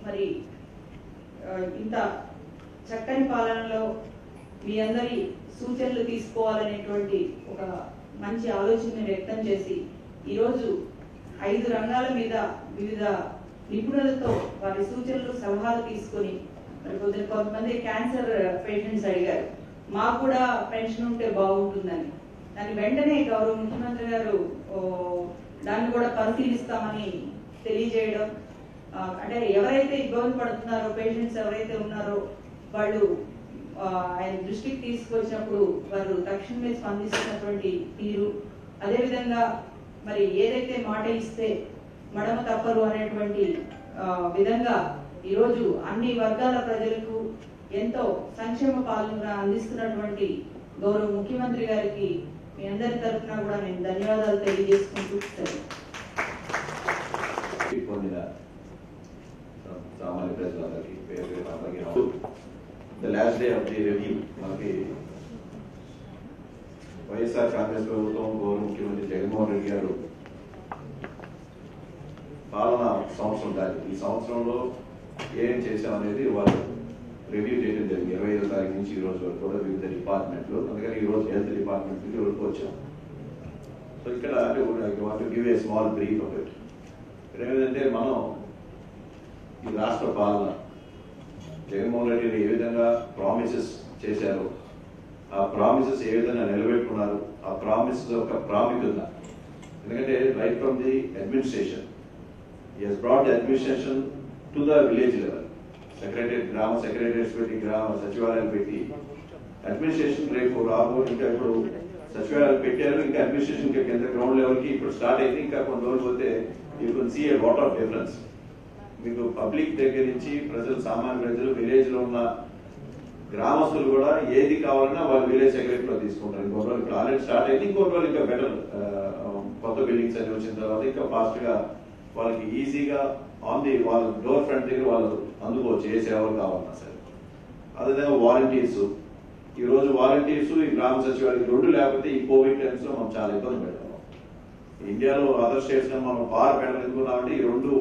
మరి ఇంత చక్కని పాలనలో మీ అందరి సూచనలు తీసుకోవాలనేటువంటి ఒక మంచి ఆలోచనని వ్యక్తం చేసి ఈరోజు 5 రంగాల మీద వివిధ నిపుణులతో వారి సూచనలు సలహాలు తీసుకొని మరి కొంతమంది క్యాన్సర్ పేషెంట్స్ అడిగారు మాకు కూడా పెన్షన్ ఉంటే బాగుంటుందని. దాని వెంటనే గౌరవ ముఖ్యమంత్రి గారు దాన్ని కూడా పరిశీలిస్తామని తెలియజేయడం, అంటే ఎవరైతే ఇబ్బంది పడుతున్నారో పేషెంట్స్ ఎవరైతే ఉన్నారో వాళ్ళు ఆయన దృష్టికి తీసుకొచ్చినప్పుడు వారు తక్షణమే స్పందిస్తున్నటువంటి తీరు, అదేవిధంగా మరి ఏదైతే మాట ఇస్తే మడమ తప్పరు అనేటువంటి విధంగా ఈరోజు అన్ని వర్గాల ప్రజలకు ఎంతో సంక్షేమ పాలన అందిస్తున్నటువంటి గౌరవ ముఖ్యమంత్రి గారికి మీ అందరి తరఫున కూడా నేను ధన్యవాదాలు తెలియజేసుకుంటూ సామాన్య ప్రజలందరికీ పేరు the last day of the review మనకి వైఎస్ఆర్ కాంగ్రెస్ ప్రభుత్వం గౌరవ ముఖ్యమంత్రి జగన్మోహన్ రెడ్డి గారు పాలన సంవత్సరం దాటి ఈ సంవత్సరంలో ఏం చేశామనేది వాళ్ళు రివ్యూ చేయడం జరిగింది. 25వ తారీఖు నుంచి ఈ రోజు వరకు కూడా వివిధ డిపార్ట్మెంట్లు. అందుకని ఈ రోజు హెల్త్ డిపార్ట్మెంట్కి వరకు వచ్చాం. సో ఇక్కడ what give a small brief of it. ఏమిటంటే మనం ఈ రాష్ట్ర పాలన జగన్మోహన్ రెడ్డి గారు ఏ విధంగా ప్రామిసెస్ చేశారో ఆ ప్రామిసెస్ ఏ విధంగా నిలబెట్టుకున్నారు, ఆ ప్రామిసెస్ ఒక ప్రాముఖ్యత. ఎందుకంటే right from the administration he has brought the administration to the village level. Secretariat, గ్రామ సెక్రటరీస్ పెట్టి గ్రామ సచివాలయాలు పెట్టి అడ్మినిస్ట్రేషన్ రేపు రాబో ఇంకా ఇప్పుడు సచివాలయాలు పెట్టారు, ఇంకా అడ్మినిస్ట్రేషన్ కింద గ్రౌండ్ లెవెల్కి ఇప్పుడు స్టార్ట్ అయింది. ఇంకా కొన్ని రోజులు పోతే you can see a lot of difference. మీకు పబ్లిక్ దగ్గర నుంచి ప్రజలు, సామాన్య ప్రజలు, విలేజ్లో ఉన్న గ్రామస్తులు కూడా ఏది కావాలన్నా వాళ్ళు విలేజ్ సెక్రటరీలో తీసుకుంటారు. ఇంకొక రోజు ఇప్పుడు ఆల్రెడీ స్టార్ట్ అయింది, ఇంకొక రోజు ఇంకా బెటర్ కొత్త బిల్డింగ్స్ అన్ని వచ్చిన తర్వాత ఇంకా ఫాస్ట్గా వాళ్ళకి ఈజీగా ఆన్ ది వాళ్ళ డోర్ ఫ్రంట్ దగ్గర వాళ్ళు అందుకోవచ్చు ఏ సేవలు కావాలన్నా సరే. అదేవిధంగా వాలంటీర్స్, ఈ రోజు వాలంటీర్స్ ఈ గ్రామ సచివాలయం రెండు లేకపోతే ఈ కోవిడ్ టైమ్స్ లో మనం చాలా ఇబ్బంది పెడతాం. ఇండియాలో అదర్ స్టేట్స్ మనం పార్ పెట్టుకున్నామంటే ఈ రెండు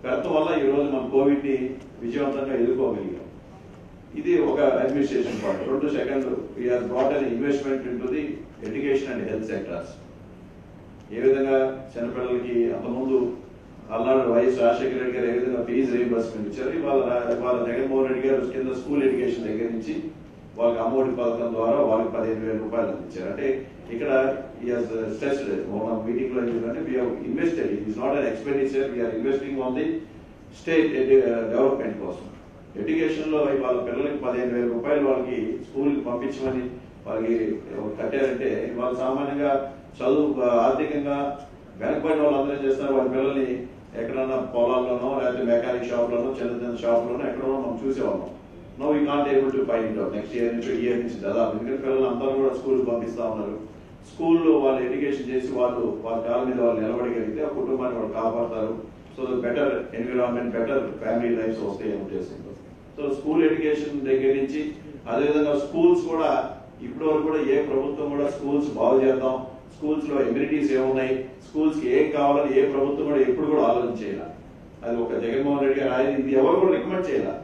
పెడతాం వల్ల ఈ రోజు మనం కోవిడ్ ని విజయవంతంగా ఎదుర్కోగలిగాం. ఇది ఒక అడ్మినిస్ట్రేషన్ పార్ట్. రెండు, second, we have brought an investment into the education and health sectors. ఏ విధంగా చిన్నపిల్లలకి అంతకుముందు అల్నాడు వైఎస్ రాజశేఖర రెడ్డి గారు ఏ విధంగా ఫీజు రీయింబర్స్మెంట్ ఇచ్చారు, వాళ్ళ జగన్మోహన్ రెడ్డి గారు కింద స్కూల్ ఎడ్యుకేషన్ దగ్గర నుంచి వాళ్ళకి అమ్మఒడి పథకం ద్వారా వాళ్ళకి 15,000 రూపాయలు అందించారు. అంటే ఇక్కడ స్ట్రెస్డ్ మన మీటింగ్ లో ఏంటంటే we have invested, it is not an expenditure, we are investing on the state development కోసం. ఎడ్యుకేషన్ లో వాళ్ళ పిల్లలకి 15,000 రూపాయలు వాళ్ళకి స్కూల్ పంపించమని వాళ్ళకి కట్టారంటే వాళ్ళు సామాన్యంగా చదువు ఆర్థికంగా వెనకబడిన వాళ్ళందరూ ఏం చేస్తున్నారు, వాళ్ళ పిల్లల్ని ఎక్కడన్నా పొలాల్లోనో లేకపోతే మెకానిక్ షాప్ లోనో చిన్న చిన్న షాప్ లోనో ఎక్కడో మనం చూసేవాళ్ళం. No we can't able to find it out. Next year నుంచి దాదాపు ఎందుకంటే పిల్లలు అందరూ కూడా స్కూల్ పంపిస్తా ఉన్నారు. స్కూల్లో వాళ్ళు ఎడ్యుకేషన్ చేసి వాళ్ళ కాళ్ళ మీద వాళ్ళు నిలబడగలిగితే ఆ కుటుంబాన్ని వాళ్ళు కాపాడతారు. So better environment, better family lifes వస్తాయి అనే ఉద్దేశంతో. సో స్కూల్ ఎడ్యుకేషన్ దగ్గర నుంచి అదేవిధంగా స్కూల్స్ కూడా ఇప్పటి వరకు కూడా ఏ ప్రభుత్వం కూడా స్కూల్స్ బాగు చేద్దాం, స్కూల్స్ లో ఎమ్యూనిటీస్ ఏమున్నాయి, స్కూల్స్ కి ఏం కావాలని ఏ ప్రభుత్వం కూడా ఎప్పుడు కూడా ఆలోచన చేయాలి. అది ఒక జగన్మోహన్ రెడ్డి గారు ఆయన ఇది ఎవరు కూడా రికమెండ్ చేయాలి.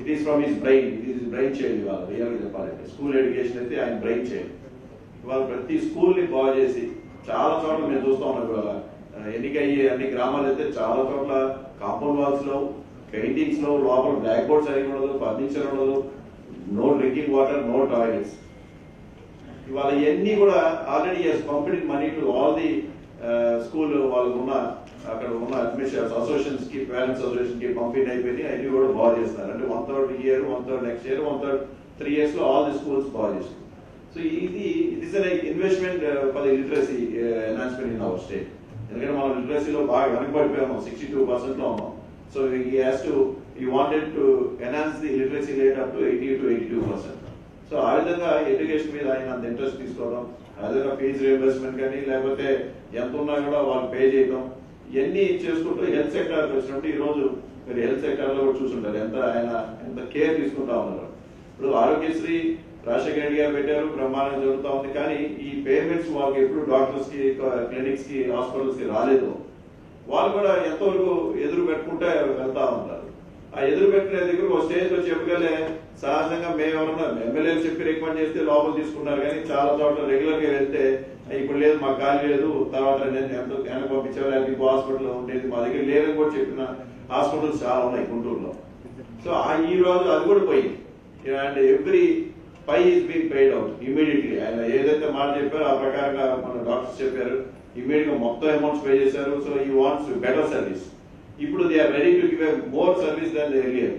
It is from his brain, it is brain చేయాలి. ఇవాళ రియల్ గా చెప్పాలంటే స్కూల్ ఎడ్యుకేషన్ అయితే ఆయన బ్రెయిన్ చేయాలి. ఇవాళ ప్రతి స్కూల్ ని బాగు చేసి చాలా చోట్ల మేము చూస్తా ఉన్నాం. ఇవాళ ఎన్నికయ్యే అన్ని గ్రామాలు అయితే చాలా చోట్ల కాంపౌండ్ వాల్స్ లో, పెయింటింగ్స్ లో లోపల బ్లాక్ బోర్డ్ సరిగ్గా ఉండదు, ఫర్నిచర్ ఉండదు, no drinking water, no toilets. ఇవాళ ఇవన్నీ కూడా ఆల్రెడీ పంపిణీ money to all the school వాళ్ళకు ఉన్న అక్కడ ఉన్న అడ్మిషన్స్ అసోసియేషన్స్ కి, పేరెంట్స్ అసోసియేషన్ కి పంపిణీ అయిపోయి అన్ని కూడా బాగు చేస్తున్నారు. అంటే 1/3 ఈ ఇయర్, 1/3 నెక్స్ట్ ఇయర్, 1/3 3 years లో ఆల్ ది స్కూల్స్ బాగు చేస్తారు. So it is an investment for the literacy enhancement in our state. ఎందుకంటే మనం లిటరసీలో బాగా వెనకబడిపోయాము, 62% లో ఉన్నాం. So he wanted to enhance the literacy rate up to 80 to 82%. So ఆ విధంగా ఎడ్యుకేషన్ మీద ఆయన అంత ఇంట్రెస్ట్ తీసుకోవడం, అదే ఫీజు రియంబర్స్మెంట్ కానీ లేకపోతే ఎంత ఉన్నా కూడా వాళ్ళు పే చేయడం, ఇవన్నీ చేసుకుంటూ హెల్త్ సెక్టర్ వచ్చినప్పుడు ఈ రోజు మీరు హెల్త్ సెక్టర్ లో కూడా చూసుంటారు ఆయన ఎంత కేర్ తీసుకుంటా ఉన్నారు. ఇప్పుడు ఆరోగ్యశ్రీ రాజశేఖర రెడ్డి గారు పెట్టారు, బ్రహ్మాండంగా జరుగుతూ ఉంది. కానీ ఈ పేమెంట్స్ వాళ్ళకి ఎప్పుడు డాక్టర్స్ కి, క్లినిక్స్ కి, హాస్పిటల్స్ కి రాలేదు. వాళ్ళు కూడా ఎంతవరకు ఎదురు పెట్టుకుంటే వెళ్తా ఉంటారు. ఆ ఎదురు పెట్టిన దగ్గర ఒక స్టేజ్ లో చెప్పగలే సహజంగా మేము ఎవరన్నా ఎమ్మెల్యేలు చెప్పి రికమెండ్ చేస్తే లోపల తీసుకున్నారు. కానీ చాలా చోట్ల రెగ్యులర్ గా వెళ్తే ఇప్పుడు లేదు, మాకు ఖాళీ లేదు, తర్వాత నేను ఎంత వెనక పంపించేవాళ్ళు, ఇంకో హాస్పిటల్ ఉండేది మా దగ్గర లేదని కూడా చెప్పిన హాస్పిటల్స్ చాలా ఉన్నాయి గుంటూరులో. సో ఈ రోజు అది కూడా పోయింది. And every pie is being paid out immediately. ఆయన ఏదైతే మాట చెప్పారో ఆ ప్రకారంగా మన డాక్టర్స్ చెప్పారు, ఇమీడియట్ గా మొత్తం అమౌంట్స్ పే చేశారు. సో ఈ వాంట్స్ బెటర్ సర్వీస్. ఇప్పుడు they are ready to give a more service than the earlier.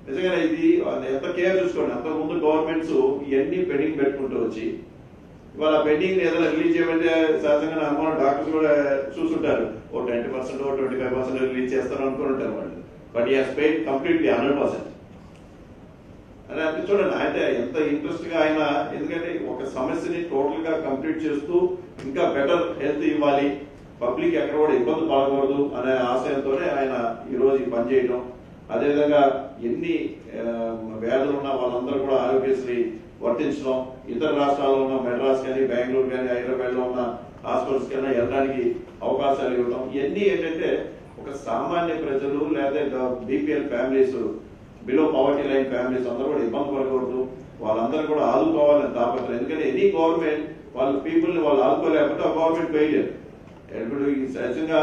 నిజంగా ఇది ఎంత కేర్ చూసుకోండి. అంతకు ముందు గవర్నమెంట్స్ ఇవన్నీ పెండింగ్ పెట్టుకుంటూ వచ్చి ఇవాళ పెండింగ్ ఏదైనా రిలీజ్ చేయమంటే సహజంగా అనుకున్న డాక్టర్స్ కూడా చూస్తుంటారు, ఓ 20% 25% రిలీజ్ చేస్తారు అనుకుంటారు వాళ్ళు. బట్ ఈ హాస్ పెయిడ్ కంప్లీట్లీ 100%. అని అంటే చూడండి అంటే ఎంత ఇంట్రెస్ట్ గా ఆయన, ఎందుకంటే ఒక సమస్యని టోటల్ గా కంప్లీట్ చేస్తూ ఇంకా బెటర్ హెల్త్ ఇవ్వాలి, పబ్లిక్ ఎక్కడ కూడా ఇబ్బంది పడకూడదు అనే ఆశయంతోనే ఆయన ఈ రోజు పని చేయడం. అదేవిధంగా ఎన్ని వ్యాధులు ఉన్న వాళ్ళందరూ కూడా ఆరోగ్యశ్రీ వర్తించడం, ఇతర రాష్ట్రాల్లో ఉన్న మెడ్రాస్ కానీ, బెంగళూరు కానీ, హైదరాబాద్ లో ఉన్న హాస్పిటల్స్ కన్నా వెళ్ళడానికి అవకాశాలు ఇవ్వడం. ఇవన్నీ ఏంటంటే ఒక సామాన్య ప్రజలు లేదా BPL families, below poverty line families అందరూ కూడా ఇబ్బంది పడకూడదు, వాళ్ళందరూ కూడా ఆదుకోవాలని తాపత్రయం. ఎందుకంటే ఎనీ గవర్నమెంట్ వాళ్ళ పీపుల్ ని వాళ్ళు ఆదుకోలేకపోతే ఆ గవర్నమెంట్ ఫెయిలియర్. ఇప్పుడు సహజంగా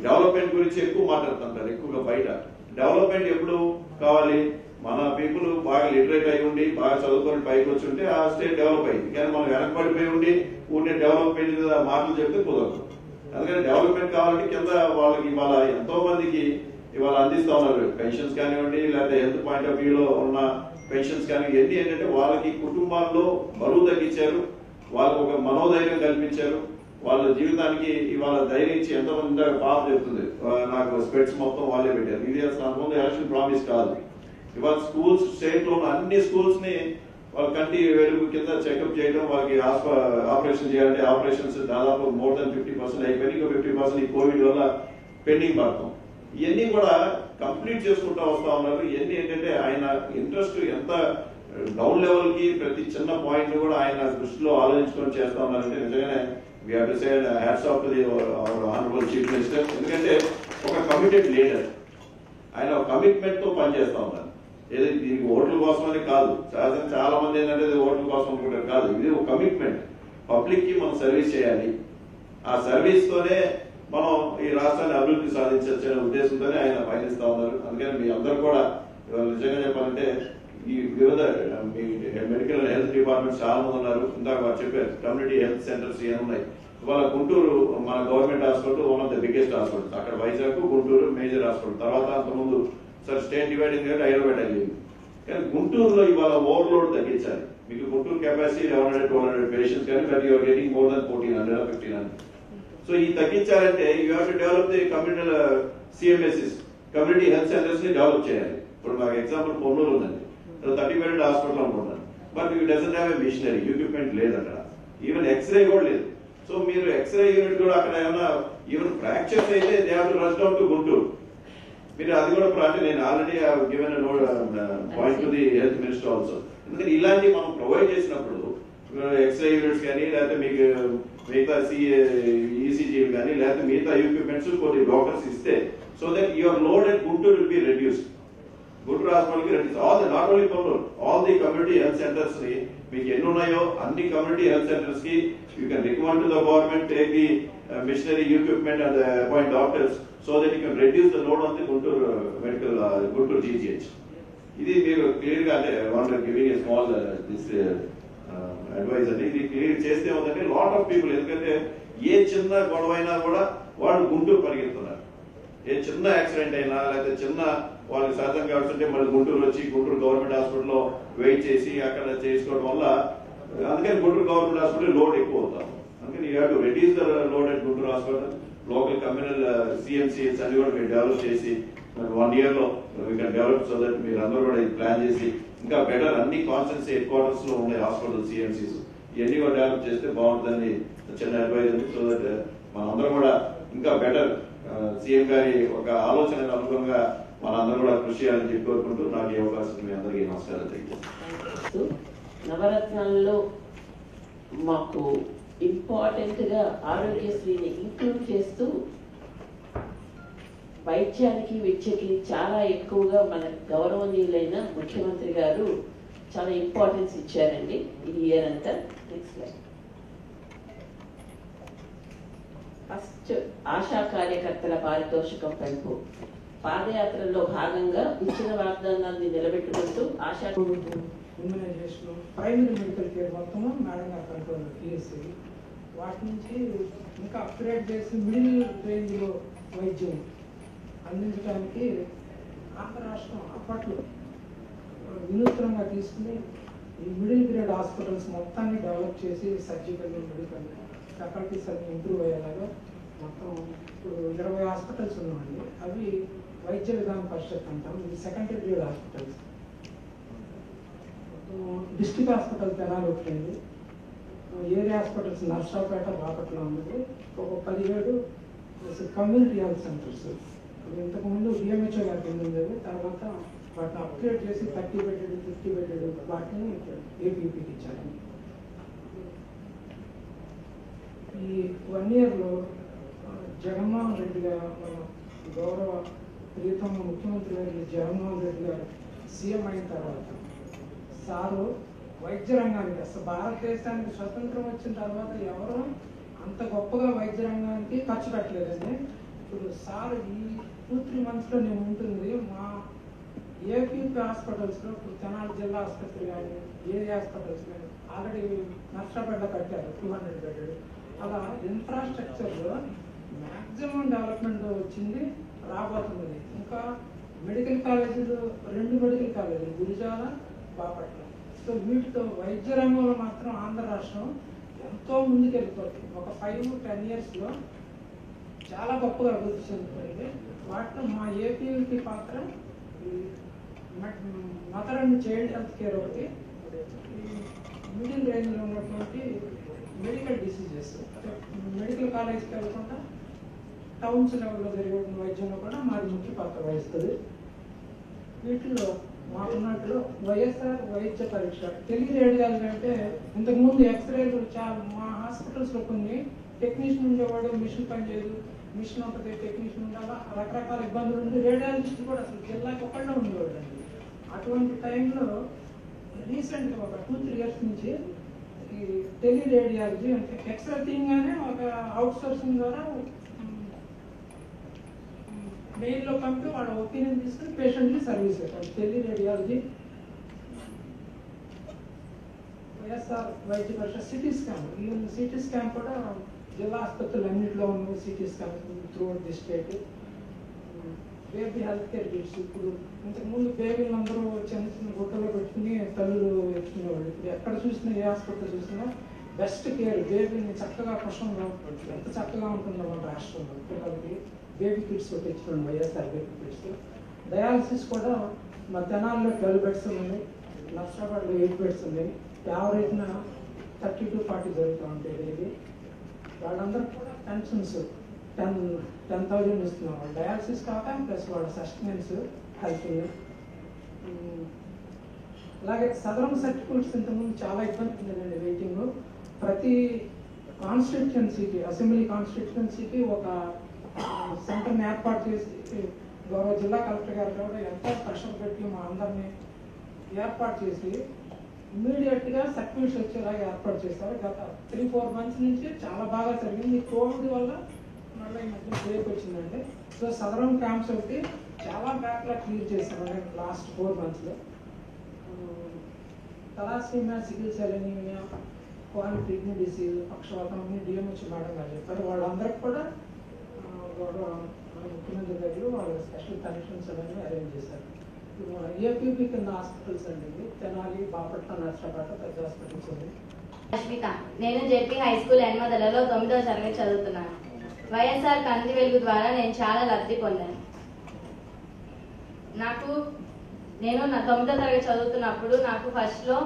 డెవలప్మెంట్ గురించి ఎక్కువ మాట్లాడుతుంటారు, ఎక్కువగా బయట. డెవలప్మెంట్ ఎప్పుడు కావాలి, మన పీపుల్ బాగా లిటరేట్ అయి ఉండి బాగా చదువుకొని పైకి వచ్చి ఉంటే ఆ స్టేట్ డెవలప్ అయింది. కానీ మనం వెనకబడిపోయి ఉండి ఊరికే డెవలప్మెంట్ మాటలు చెప్తే కుదరదు. అందుకని డెవలప్మెంట్ కావాలంటే కింద వాళ్ళకి ఇవాళ ఎంతో మందికి ఇవాళ అందిస్తా ఉన్నారు పెన్షన్స్ కానివ్వండి, లేకపోతే హెల్త్ పాయింట్ ఆఫ్ వ్యూలో ఉన్న పెన్షన్స్ కానీ. ఇవన్నీ ఏంటంటే వాళ్ళకి కుటుంబాల్లో బరువు తగ్గించారు, వాళ్ళకు ఒక మనోధైర్యం కల్పించారు. వాళ్ళ జీవితానికి ఇవాళ ధైర్యం ఇచ్చి ఎంతమంది పాప చెప్తుంది నాకు స్పెట్స్ మొత్తం వాళ్ళే పెట్టారు. ఇది అసలు అంతకుముందు ఎలక్షన్ ప్రామిస్ కాదు. ఇవాళ స్కూల్స్ స్టేట్ లో అన్ని స్కూల్స్ ని వాళ్ళ కంటి వెలుగు కింద చెకప్ చేయడం, వాళ్ళకి ఆపరేషన్ చేయాలంటే ఆపరేషన్స్ దాదాపు మోర్ దెన్ 50% అయిపోయి, ఇంకా 50% ఈ కోవిడ్ వల్ల పెండింగ్ పడతాం. ఇవన్నీ కూడా కంప్లీట్ చేసుకుంటా వస్తా ఉన్నారు. ఇవన్నీ ఏంటంటే ఆయన ఇంట్రెస్ట్ ఎంత డౌన్ లెవెల్ కి ప్రతి చిన్న పాయింట్ కూడా ఆయన దృష్టిలో ఆలోచించుకొని చేస్తా ఉన్నారంటే నిజంగానే we have to say hats off to our honorable chief minister. ఎందుకంటే ఒక కమిటెడ్ లీడర్, ఆయన ఒక కమిట్మెంట్ తో పనిచేస్తా ఉన్నారు. ఏదో దీనికి ఓట్ల కోసమని కాదు, చాలా మంది ఏంటంటే ఓట్ల కోసం అనుకుంటారు కాదు, ఇది ఒక కమిట్మెంట్. పబ్లిక్ కి మనం సర్వీస్ చేయాలి, ఆ సర్వీస్ తోనే మనం ఈ రాష్ట్రాన్ని అభివృద్ధి సాధించచ్చనే ఉద్దేశంతోనే ఆయన పయనిస్తా ఉన్నారు. అందుకని మీ అందరూ కూడా నిజంగా చెప్పాలంటే ఈ వివిధ మెడికల్ అండ్ హెల్త్ డిపార్ట్మెంట్స్ చాలా మంది ఉన్నారు. ఇందాక వారు చెప్పారు కమ్యూనిటీ హెల్త్ సెంటర్స్ ఏమున్నాయి. ఇవాళ గుంటూరు మన government hospital one of the biggest hospitals. అక్కడ వైజాగ్, గుంటూరు మేజర్ హాస్పిటల్. తర్వాత అంతకుముందు స్టేట్ డివైడింగ్ హైదరాబాద్ అయ్యింది. కానీ గుంటూరులో ఇవాళ ఓవర్లోడ్ తగ్గించాలి. మీకు గుంటూరు కెపాసిటీ 1100-1200 పేషెంట్స్ కానీ but you are getting more than 1400-1500. So ఈ తగ్గించాలంటే you have to develop the community CMSS, community health centres ని డెవలప్ చేయాలి. ఇప్పుడు మాకు ఎగ్జాంపుల్ పొన్నూరు ఉందండి, 30 బెడ్ హాస్పిటల్ అనుకుంటున్నాను, but you doesn't have a machinery, equipment లేదు అక్కడ, ఈవెన్ ఎక్స్రే కూడా లేదు. సో మీరు ఎక్స్రే యూనిట్ కూడా అక్కడ ఏమైనా ఈవెన్ ఫ్రాక్చర్స్ అయితే they have to rush down to Guntur. మీరు అది కూడా అంటే నేను already given point to the health minister also. ఎందుకంటే ఇలాంటివి మనం ప్రొవైడ్ చేసినప్పుడు ఎక్స్రే యూనిట్స్ కానీ లేకపోతే మీకు మిగతా ఈసీజీ కానీ లేకపోతే మిగతా ఎక్విప్మెంట్స్ కొన్ని డాక్టర్స్ ఇస్తే so that your load at Guntur will be reduced. Guntur hospital కి reduce not only Ponnur, all the community health centres ని మీకు ఎన్ని ఉన్నాయో అన్ని కమ్యూనిటీ హెల్త్ సెంటర్స్ కి you can recommend to the government take the machinery equipment and appoint doctors so that you can reduce the load on the Guntur medical Guntur GGH. ఇది మీరు clear గా అంటే one giving a small this advise అండి. ఇది clear చేస్తే ఏమంటే lot of people, ఎందుకంటే ఏ చిన్న గొడవ అయినా కూడా వాళ్ళు గుంటూరు పరిగెత్తున్నారు. ఏ చిన్న యాక్సిడెంట్ అయినా లేకపోతే చిన్న వాళ్ళకి సహజం కావాల్సింటే మళ్ళీ గుంటూరు వచ్చి గుంటూరు గవర్నమెంట్ హాస్పిటల్లో వెయిట్ చేసి అక్కడ చేసుకోవడం వల్ల అందుకని గుంటూరు గవర్నమెంట్ హాస్పిటల్ లోడ్ ఎక్కువ అవుతాం. అందుకని you have to reduce the load at Guntur hospital. Local communal CMCS అన్ని కూడా మీరు డెవలప్ చేసి 1 year లో we can develop so that మీరు అందరూ కూడా ఇది ప్లాన్ చేసి ఇంకా బెటర్ అన్ని కాన్స్టెన్సీ హెడ్ క్వార్టర్స్ లో ఉన్నాయి హాస్పిటల్ సిఎంసీస్, ఇవన్నీ కూడా డెవలప్ చేస్తే బాగుంటుందని చిన్న అడ్వైజ్ ఉంది. సో దట్ మనందరం కూడా ఇంకా బెటర్ సీఎం గారి ఒక ఆలోచనకు అనుగుణంగా మనందరం కూడా కృషి చేయాలని చెప్పి కోరుకుంటూ నాకు ఈ అవకాశం మీ అందరికీ నమస్కారం తెలియజేస్తాను. నవరత్నాల్లో మాకు ఇంపార్టెంట్ గా ఆరోగ్యశ్రీని ఇంక్లూడ్ చేస్తూ వైద్యానికి విద్యకి చాలా ఎక్కువగా మన గౌరవనీయులైన ముఖ్యమంత్రి గారు చాలా ఇంపార్టెన్స్ ఇచ్చారండి ఈ ఇయర్ అంతా. Next slide. ఫస్ట్ ఆశా కార్యకర్తల పారితోషికం పెంపు. పాదయాత్రలో భాగంగా ఇచ్చిన వాగ్దానాన్ని నిలబెట్టుకుంటూ Asha immunization, primary medical care మొత్తము మేడం గారు కంట్రోల్ పిఎస్సి, వాటి నుంచి ఇంకా అప్గ్రేడ్ చేసి మిడిల్ రేంజ్లో వైద్యం అందించడానికి ఆంధ్ర రాష్ట్రం అప్పట్లో వినూత్నంగా తీసుకుని ఈ మిడిల్ గ్రేడ్ హాస్పిటల్స్ మొత్తాన్ని డెవలప్ చేసి సర్జికల్, మెడికల్ ఫ్యాకల్టీస్ అన్ని ఇంప్రూవ్ అయ్యేలాగా మొత్తం ఇప్పుడు 20 హాస్పిటల్స్ ఉన్నాయండి. అవి వైద్య విధాన పరిషత్ అంటాం. ఇది secondary grade hospitals. District hospital Tenali ఒకటండి, ఏరియా హాస్పిటల్స్ నర్సాపేట, బాపట్ల ఉన్నది, ఒక 17 కమ్యూనిటీ హెల్త్ సెంటర్స్. ఇంతకుముందు డిఎంహెచ్ఓ గారి కింద ఉండేది, తర్వాత వాటిని అప్గ్రేడ్ చేసి 30 బెడెడ్ 50 బెడెడ్ వాటిని ఏపీపీకి ఇచ్చారు. ఈ 1 yearలో జగన్మోహన్ రెడ్డి గారు, మన గౌరవ ప్రియతమ ముఖ్యమంత్రి గారు జగన్మోహన్ రెడ్డి గారు సీఎం అయిన తర్వాత సారు వైద్య రంగానికి, అసలు భారతదేశానికి స్వతంత్రం వచ్చిన తర్వాత ఎవరు అంత గొప్పగా వైద్య రంగానికి ఖర్చు పెట్టలేదండి. ఇప్పుడు సార్ ఈ 2-3 monthsలో నేను ఉంటుంది మా ఏపీపీ హాస్పిటల్స్లో, ఇప్పుడు తెనాలి జిల్లా ఆసుపత్రి కానీ ఏరియా హాస్పిటల్స్ కానీ ఆల్రెడీ నర్సాపేట కట్టారు 200 బెడెడ్. అలా ఇన్ఫ్రాస్ట్రక్చర్లో మ్యాక్సిమం డెవలప్మెంట్ వచ్చింది, రాబోతున్నది. ఇంకా మెడికల్ కాలేజీలు 2 మెడికల్ కాలేజీలు గురిజాల, బాపట్ల. సో వీటితో వైద్య రంగంలో మాత్రం ఆంధ్ర రాష్ట్రం ఎంతో ముందుకు వెళ్ళిపోతుంది. ఒక 5-10 ఇయర్స్లో చాలా గొప్పగా అభివృద్ధి చెందుతుంది. వాటిలో మా ఏపీకి పాత్ర mother and child health care ఒకటి, మిడిల్ రేంజ్లో ఉన్నటువంటి మెడికల్ డిసీజెస్, మెడికల్ కాలేజ్కి వెళ్ళకుండా టౌన్స్ లెవెల్లో జరిగే వైద్యంలో కూడా మాది ముఖ్య పాత్ర వహిస్తుంది. వీటిలో మాకున్నట్లు వైఎస్ఆర్ వైద్య పరీక్ష, టెలిరేడియాలజీ అంటే ఇంతకుముందు ఎక్స్రేలు చాలా మా హాస్పిటల్స్లో కొన్ని టెక్నీషియన్ ఉండేవాడు, మిషన్ పనిచేయదు, మిషన్ ఉంటుంది, టెక్నీషియన్ ఉండాలా, రకరకాల ఇబ్బందులు ఉంది. రేడియాలజిస్ట్ కూడా అసలు జిల్లాకి ఒకళ్ళే ఉండేవాడు అండి. అటువంటి టైంలో రీసెంట్గా ఒక 2-3 ఇయర్స్ నుంచి ఈ టెలిరేడియాలజీ అంటే ఎక్స్రే తీయగానే ఒక అవుట్ సోర్సింగ్ ద్వారా మెయిల్లో పంపి వాళ్ళ ఒపీనియన్ తీసుకుని పేషెంట్కి సర్వీస్ ఇవ్వాలి. టెలిరేడియాలజీ, వైఎస్ఆర్ వైద్య పరీక్ష, CT scan. Even CT scan కూడా జిల్లా ఆసుపత్రులు అన్నింటిలో ఉన్న CT scan throughout the state. Baby health care kits, ఇప్పుడు ఇంతకుముందు బేబీలు అందరూ చిన్న చిన్న గుట్టలో పెట్టుకుని తల్లులు ఎత్తుకునేవాళ్ళు. ఇప్పుడు ఎక్కడ చూసినా, ఏ హాస్పిటల్ చూసినా బెస్ట్ కేర్, బేబీని చక్కగా ప్రసవంలో ఎంత చక్కగా ఉంటుందో మన రాష్ట్రంలో పిల్లలకి బేబీ కిట్స్ తెచ్చుకోండి, వైఎస్ఆర్ బేబీ కిట్స్. డయాలసిస్ కూడా మా తెనాల్లో 12 బెడ్స్ ఉన్నాయి, నర్సాబాద్లో 8 బెడ్స్ ఉన్నాయి. యావరేజ్న 30 to 40 జరుగుతూ ఉంటాయి డైలీ. వాళ్ళందరూ కూడా పెన్షన్స్ 10,000 ఇస్తున్నాం. డయాలసిస్ కాక ప్లస్ వాళ్ళ సస్టెనెన్స్ హెల్త్. అలాగే సదరం సర్టిఫికెట్స్ ఇంతకుముందు చాలా ఇబ్బంది ఉండేదండి వెయిటింగ్. ప్రతి కాన్స్టిట్యున్సీకి, అసెంబ్లీ కాన్స్టిట్యున్సీకి ఒక సెంటర్ని ఏర్పాటు చేసి గౌరవ జిల్లా కలెక్టర్ గారు కూడా ఎంతో ప్రెషర్ పెట్టి మా అందరినీ ఏర్పాటు చేసి ఇమ్మీడియట్గా సర్టిఫికెట్స్ వచ్చేలాగా ఏర్పాటు చేశారు. గత 3-4 months నుంచి చాలా బాగా జరిగింది. కోవిడ్ వల్ల మళ్ళీ ఈ మధ్య బ్రేక్ వచ్చిందండి. సో సదరం క్యాంప్స్ ఒకటి చాలా బ్యాక్లాగ్ క్లియర్ చేశారండి లాస్ట్ 4 monthsలో. Thalassaemia, sickle cell anaemia, chronic kidney disease, పక్షవాతం అన్ని డిఎంహెచ్ మేడం గారు చెప్పారు. వాళ్ళందరికీ కూడా గౌరవ ముఖ్యమంత్రి గారు వాళ్ళు స్పెషల్ కనెక్షన్స్ అవన్నీ అరేంజ్ చేశారు. ఏపీపీ కింద హాస్పిటల్స్ అండి, తెనాలి, బాపట్ల, నర్సాపేట పెద్ద హాస్పిటల్స్ ఉంది. రష్మిత, నేను జెపీ హై స్కూల్ ఎన్మదలలో 9వ తరగతి చదువుతున్నాను. వైఎస్ఆర్ కంటి వెలుగు ద్వారా నేను చాలా లబ్ధి పొందాను. నేను నా 9వ తరగతి చదువుతున్నప్పుడు నాకు ఫస్ట్లో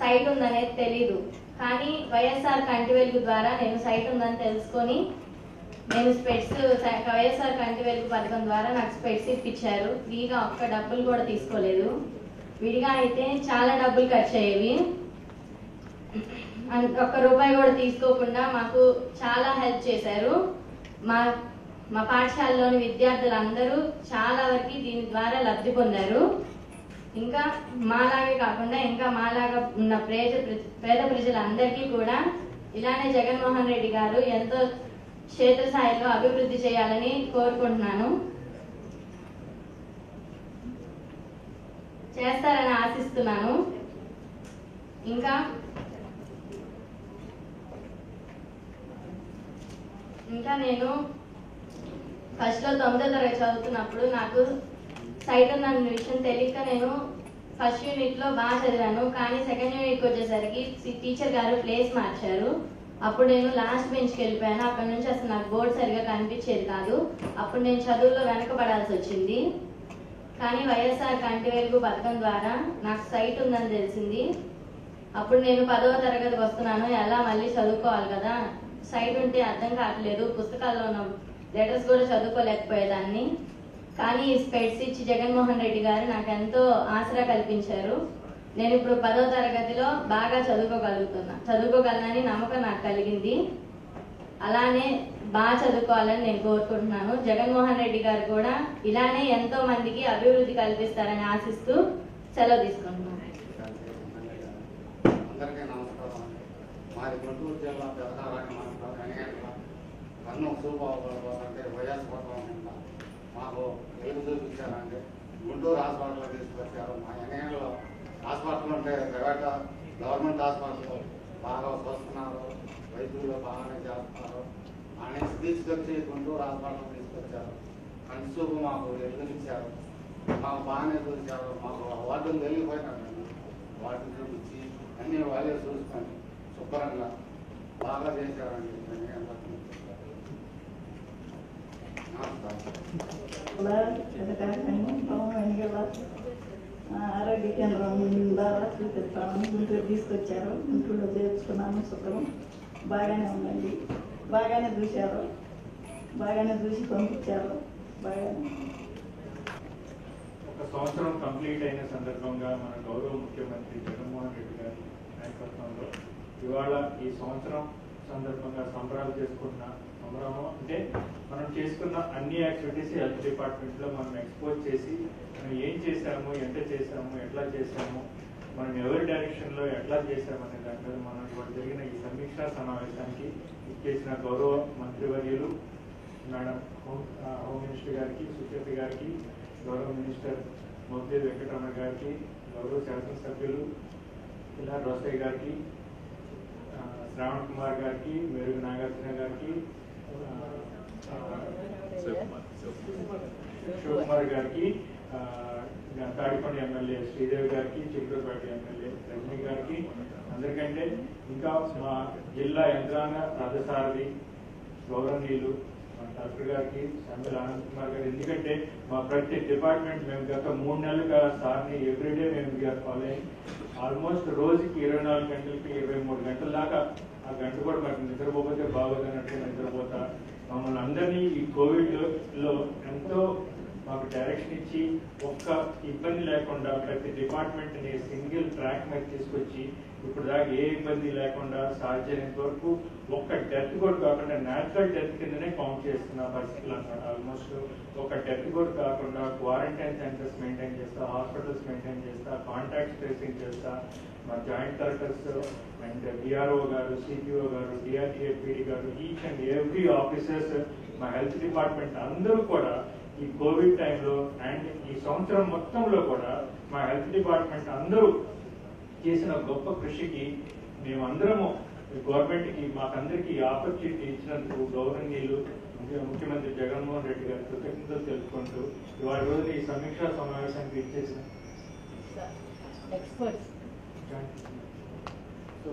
సైట్ ఉందనేది తెలీదు. కానీ వైఎస్ఆర్ కంటి వెలుగు ద్వారా నేను సైట్ ఉందని తెలుసుకొని నేను స్పెట్స్, వైఎస్ఆర్ కంటి వెలుగు పథకం ద్వారా నాకు స్పెట్స్ ఇప్పించారు ఫ్రీగా. ఒక్క డబ్బులు కూడా తీసుకోలేదు. విడిగా అయితే చాలా డబ్బులు ఖర్చు అయ్యేవి. ₹1 కూడా తీసుకోకుండా మాకు చాలా హెల్ప్ చేశారు. మా పాఠశాలలోని విద్యార్థులందరూ చాలా వరకు దీని ద్వారా లబ్ధి పొందారు. ఇంకా మాలాగే కాకుండా ఇంకా మాలాగా ఉన్న పేద ప్రజలందరికీ కూడా ఇలానే జగన్మోహన్ రెడ్డి గారు ఎంతో క్షేత్రస్థాయిలో అభివృద్ధి చేయాలని కోరుకుంటున్నాను. చేస్తారని ఆశిస్తున్నాను. ఇంకా నేను ఫస్ట్లో 9వ తరగతి చదువుతున్నప్పుడు నాకు సైట్ ఉందన్న విషయం తెలియక నేను ఫస్ట్ యూనిట్లో బాగా చదివాను. కానీ సెకండ్ యూనిట్కి వచ్చేసరికి టీచర్ గారు ప్లేస్ మార్చారు. అప్పుడు నేను లాస్ట్ బెంచ్కి వెళ్ళిపోయాను. అక్కడ నుంచి అసలు నాకు బోర్డు సరిగా కనిపించేది కాదు. అప్పుడు నేను చదువులో వెనకబడాల్సి వచ్చింది. కానీ వైఎస్ఆర్ కంటి వెలుగు పథకం ద్వారా నాకు సైట్ ఉందని తెలిసింది. అప్పుడు నేను 10వ తరగతికి వస్తున్నాను. ఎలా మళ్ళీ చదువుకోవాలి కదా, సైట్ ఉంటే అర్థం కావట్లేదు, పుస్తకాల్లో ఉన్న లెటర్స్ కూడా చదువుకోలేకపోయేదాన్ని. కానీ ఈ స్పెట్స్ ఇచ్చి జగన్మోహన్ రెడ్డి గారు నాకు ఎంతో ఆసరా కల్పించారు. నేను ఇప్పుడు 10వ తరగతిలో బాగా చదువుకోగలనని నమ్మకం నాకు కలిగింది. అలానే బాగా చదువుకోవాలని నేను కోరుకుంటున్నాను. జగన్మోహన్ రెడ్డి గారు కూడా ఇలానే ఎంతో మందికి అభివృద్ధి కల్పిస్తారని ఆశిస్తూ సెలవు తీసుకుంటున్నాను. అందరికీ నమస్కారం. మాది గుంటూరు జిల్లా పెదకారాని మండలం వెనగండ్ల. కన్ను చూపాలంటే వైఎస్ పథకం కింద మాకు వెలుగు చూపించారండి. గుంటూరు హాస్పిటల్లో తీసుకొచ్చారు. మా వెనగండ్లలో హాస్పిటల్ ఉంటే ప్రైవేట్ గవర్నమెంట్ హాస్పిటల్ బాగా చూస్తున్నారు, వైద్యులు బాగానే చేస్తున్నారు. అనేసి తీసుకొచ్చి గుంటూరు హాస్పిటల్ తీసుకొచ్చారు. కంటి చూపు మాకు వెలుగునిచ్చారు, మాకు బాగానే చూపించారు. మాకు వార్డులు వెళ్ళిపోయినారు. వాటిని చూపించి అన్ని వాళ్ళే చూసుకొని శుభ్రంగా బాగా చేశారండి అని అందరికీ ఆరోగ్య కేంద్రం ద్వారా చూపిస్తామని గుంటూరు తీసుకొచ్చారు. గుంటూరులో చేర్చుకున్నాను. శుభ్రం బాగానే ఉందండి. బాగానే చూశారు. బాగానే చూసి పంపించారు. బాగానే ఒక సంవత్సరం కంప్లీట్ అయిన సందర్భంగా మన గౌరవ ముఖ్యమంత్రి జగన్మోహన్ రెడ్డి గారి నాయకత్వంలో ఇవాళ ఈ సంవత్సరం సందర్భంగా సంబరాలు చేసుకున్న సంబరము అంటే మనం చేసుకున్న అన్ని యాక్టివిటీస్ హెల్త్ డిపార్ట్మెంట్లో మనం ఎక్స్పోజ్ చేసి మనం ఏం చేశాము, ఎంత చేశాము, ఎట్లా చేశాము, మనం ఎవరి డైరెక్షన్లో ఎట్లా చేశామనే దాని మీద మనం ఇవాళ జరిగిన ఈ సమీక్షా సమావేశానికి ఇచ్చేసిన గౌరవ మంత్రివర్యులు మేడం హోమ్ మినిస్టర్ గారికి, సుచేత గారికి, గౌరవ మినిస్టర్ మోపిదేవి వెంకటరమణ గారికి, గౌరవ శాసనసభ్యులు ఇలా రోసయ్య గారికి, శ్రావణ్ కుమార్ గారికి, మెరుగు నాగార్జున గారికి, శివకుమార్ గారికి, తాడికొండ ఎమ్మెల్యే శ్రీదేవి గారికి, చిలుకూరుపేట ఎమ్మెల్యే రజనీ గారికి, అందరికంటే ఇంకా మా జిల్లా యంత్రాంగ రథసారథి గౌరవనీయులు డాక్టర్ గారికి, సంబెల్ ఆనంద్ కుమార్ గారు, ఎందుకంటే మా ప్రతి డిపార్ట్మెంట్ మేము గత 3 నెలలుగా సార్ని ఎవ్రీడే మేము ఫాలో అయ్యి ఆల్మోస్ట్ రోజుకి 24 గంటలకి 23 గంటల దాకా ఆ గంట కూడా మాకు నిద్రపోతే బాగోదన్నట్టు నిద్రపోతా మమ్మల్ని అందరినీ ఈ కోవిడ్లో ఎంతో మాకు డైరెక్షన్ ఇచ్చి ఒక్క ఇబ్బంది లేకుండా ప్రతి డిపార్ట్మెంట్ని సింగిల్ ట్రాక్ మీద తీసుకొచ్చి ఇప్పుడు దాకా ఏ ఇబ్బంది లేకుండా సాధ్యమైనంత వరకు ఒక్క డెత్ కూడా కాకుండా న్యాచురల్ డెత్ కిందనే కౌంట్ చేస్తున్న పరిస్థితులు అన్నమాట. ఆల్మోస్ట్ ఒక డెత్ కూడా కాకుండా క్వారంటైన్ సెంటర్స్ మెయింటైన్ చేస్తా, హాస్పిటల్స్ మెయింటైన్ చేస్తా, కాంటాక్ట్స్ ట్రేసింగ్ చేస్తా, మా జాయింట్ కలెక్టర్స్ అండ్ డిఆర్ఓ గారు, సిపిఓ గారు, డిఆర్టీఏపీడీ గారు, ఈచ్ అండ్ ఎవ్రీ ఆఫీసర్స్, మా హెల్త్ డిపార్ట్మెంట్ అందరూ కూడా ఈ కోవిడ్ టైంలో అండ్ ఈ సంవత్సరం మొత్తంలో కూడా మా హెల్త్ డిపార్ట్మెంట్ అందరూ చేసిన గొప్ప కృషికి మేమందరము గవర్నమెంట్కి మాకందరికీ ఆపర్చునిటీ ఇచ్చినందుకు గౌరవనీయులు ముఖ్యమంత్రి జగన్మోహన్ రెడ్డి గారి కృతజ్ఞతలు తెలుపుకుంటూ ఇవాళ రోజున ఈ సమీక్షా సమావేశానికి ఇచ్చేసిన సో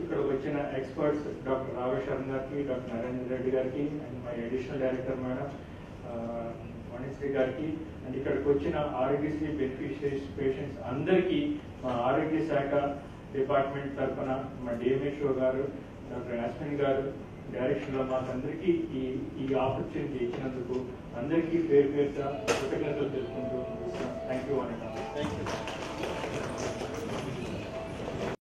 ఇక్కడ వచ్చిన ఎక్స్పర్ట్స్ డాక్టర్ రావేశ్వరం గారికి, డాక్టర్ నరేంద్ర రెడ్డి గారికి and my additional director madam Vanisri గారికి అండ్ ఇక్కడికి వచ్చిన ఆరోగ్యశ్రీ బెనిఫిషరీస్ పేషెంట్స్ అందరికీ మా ఆరోగ్య శాఖ డిపార్ట్మెంట్ తరఫున మా డిఎంహెచ్ఓ గారు, డాక్టర్ యాస్మిన్ గారు డైరెక్షన్లో మాకందరికీ ఈ ఆపర్చునిటీ ఇచ్చినందుకు అందరికీ పేరు పేరుగా కృతజ్ఞతలు తెలుపుకుంటూ థ్యాంక్ యూ.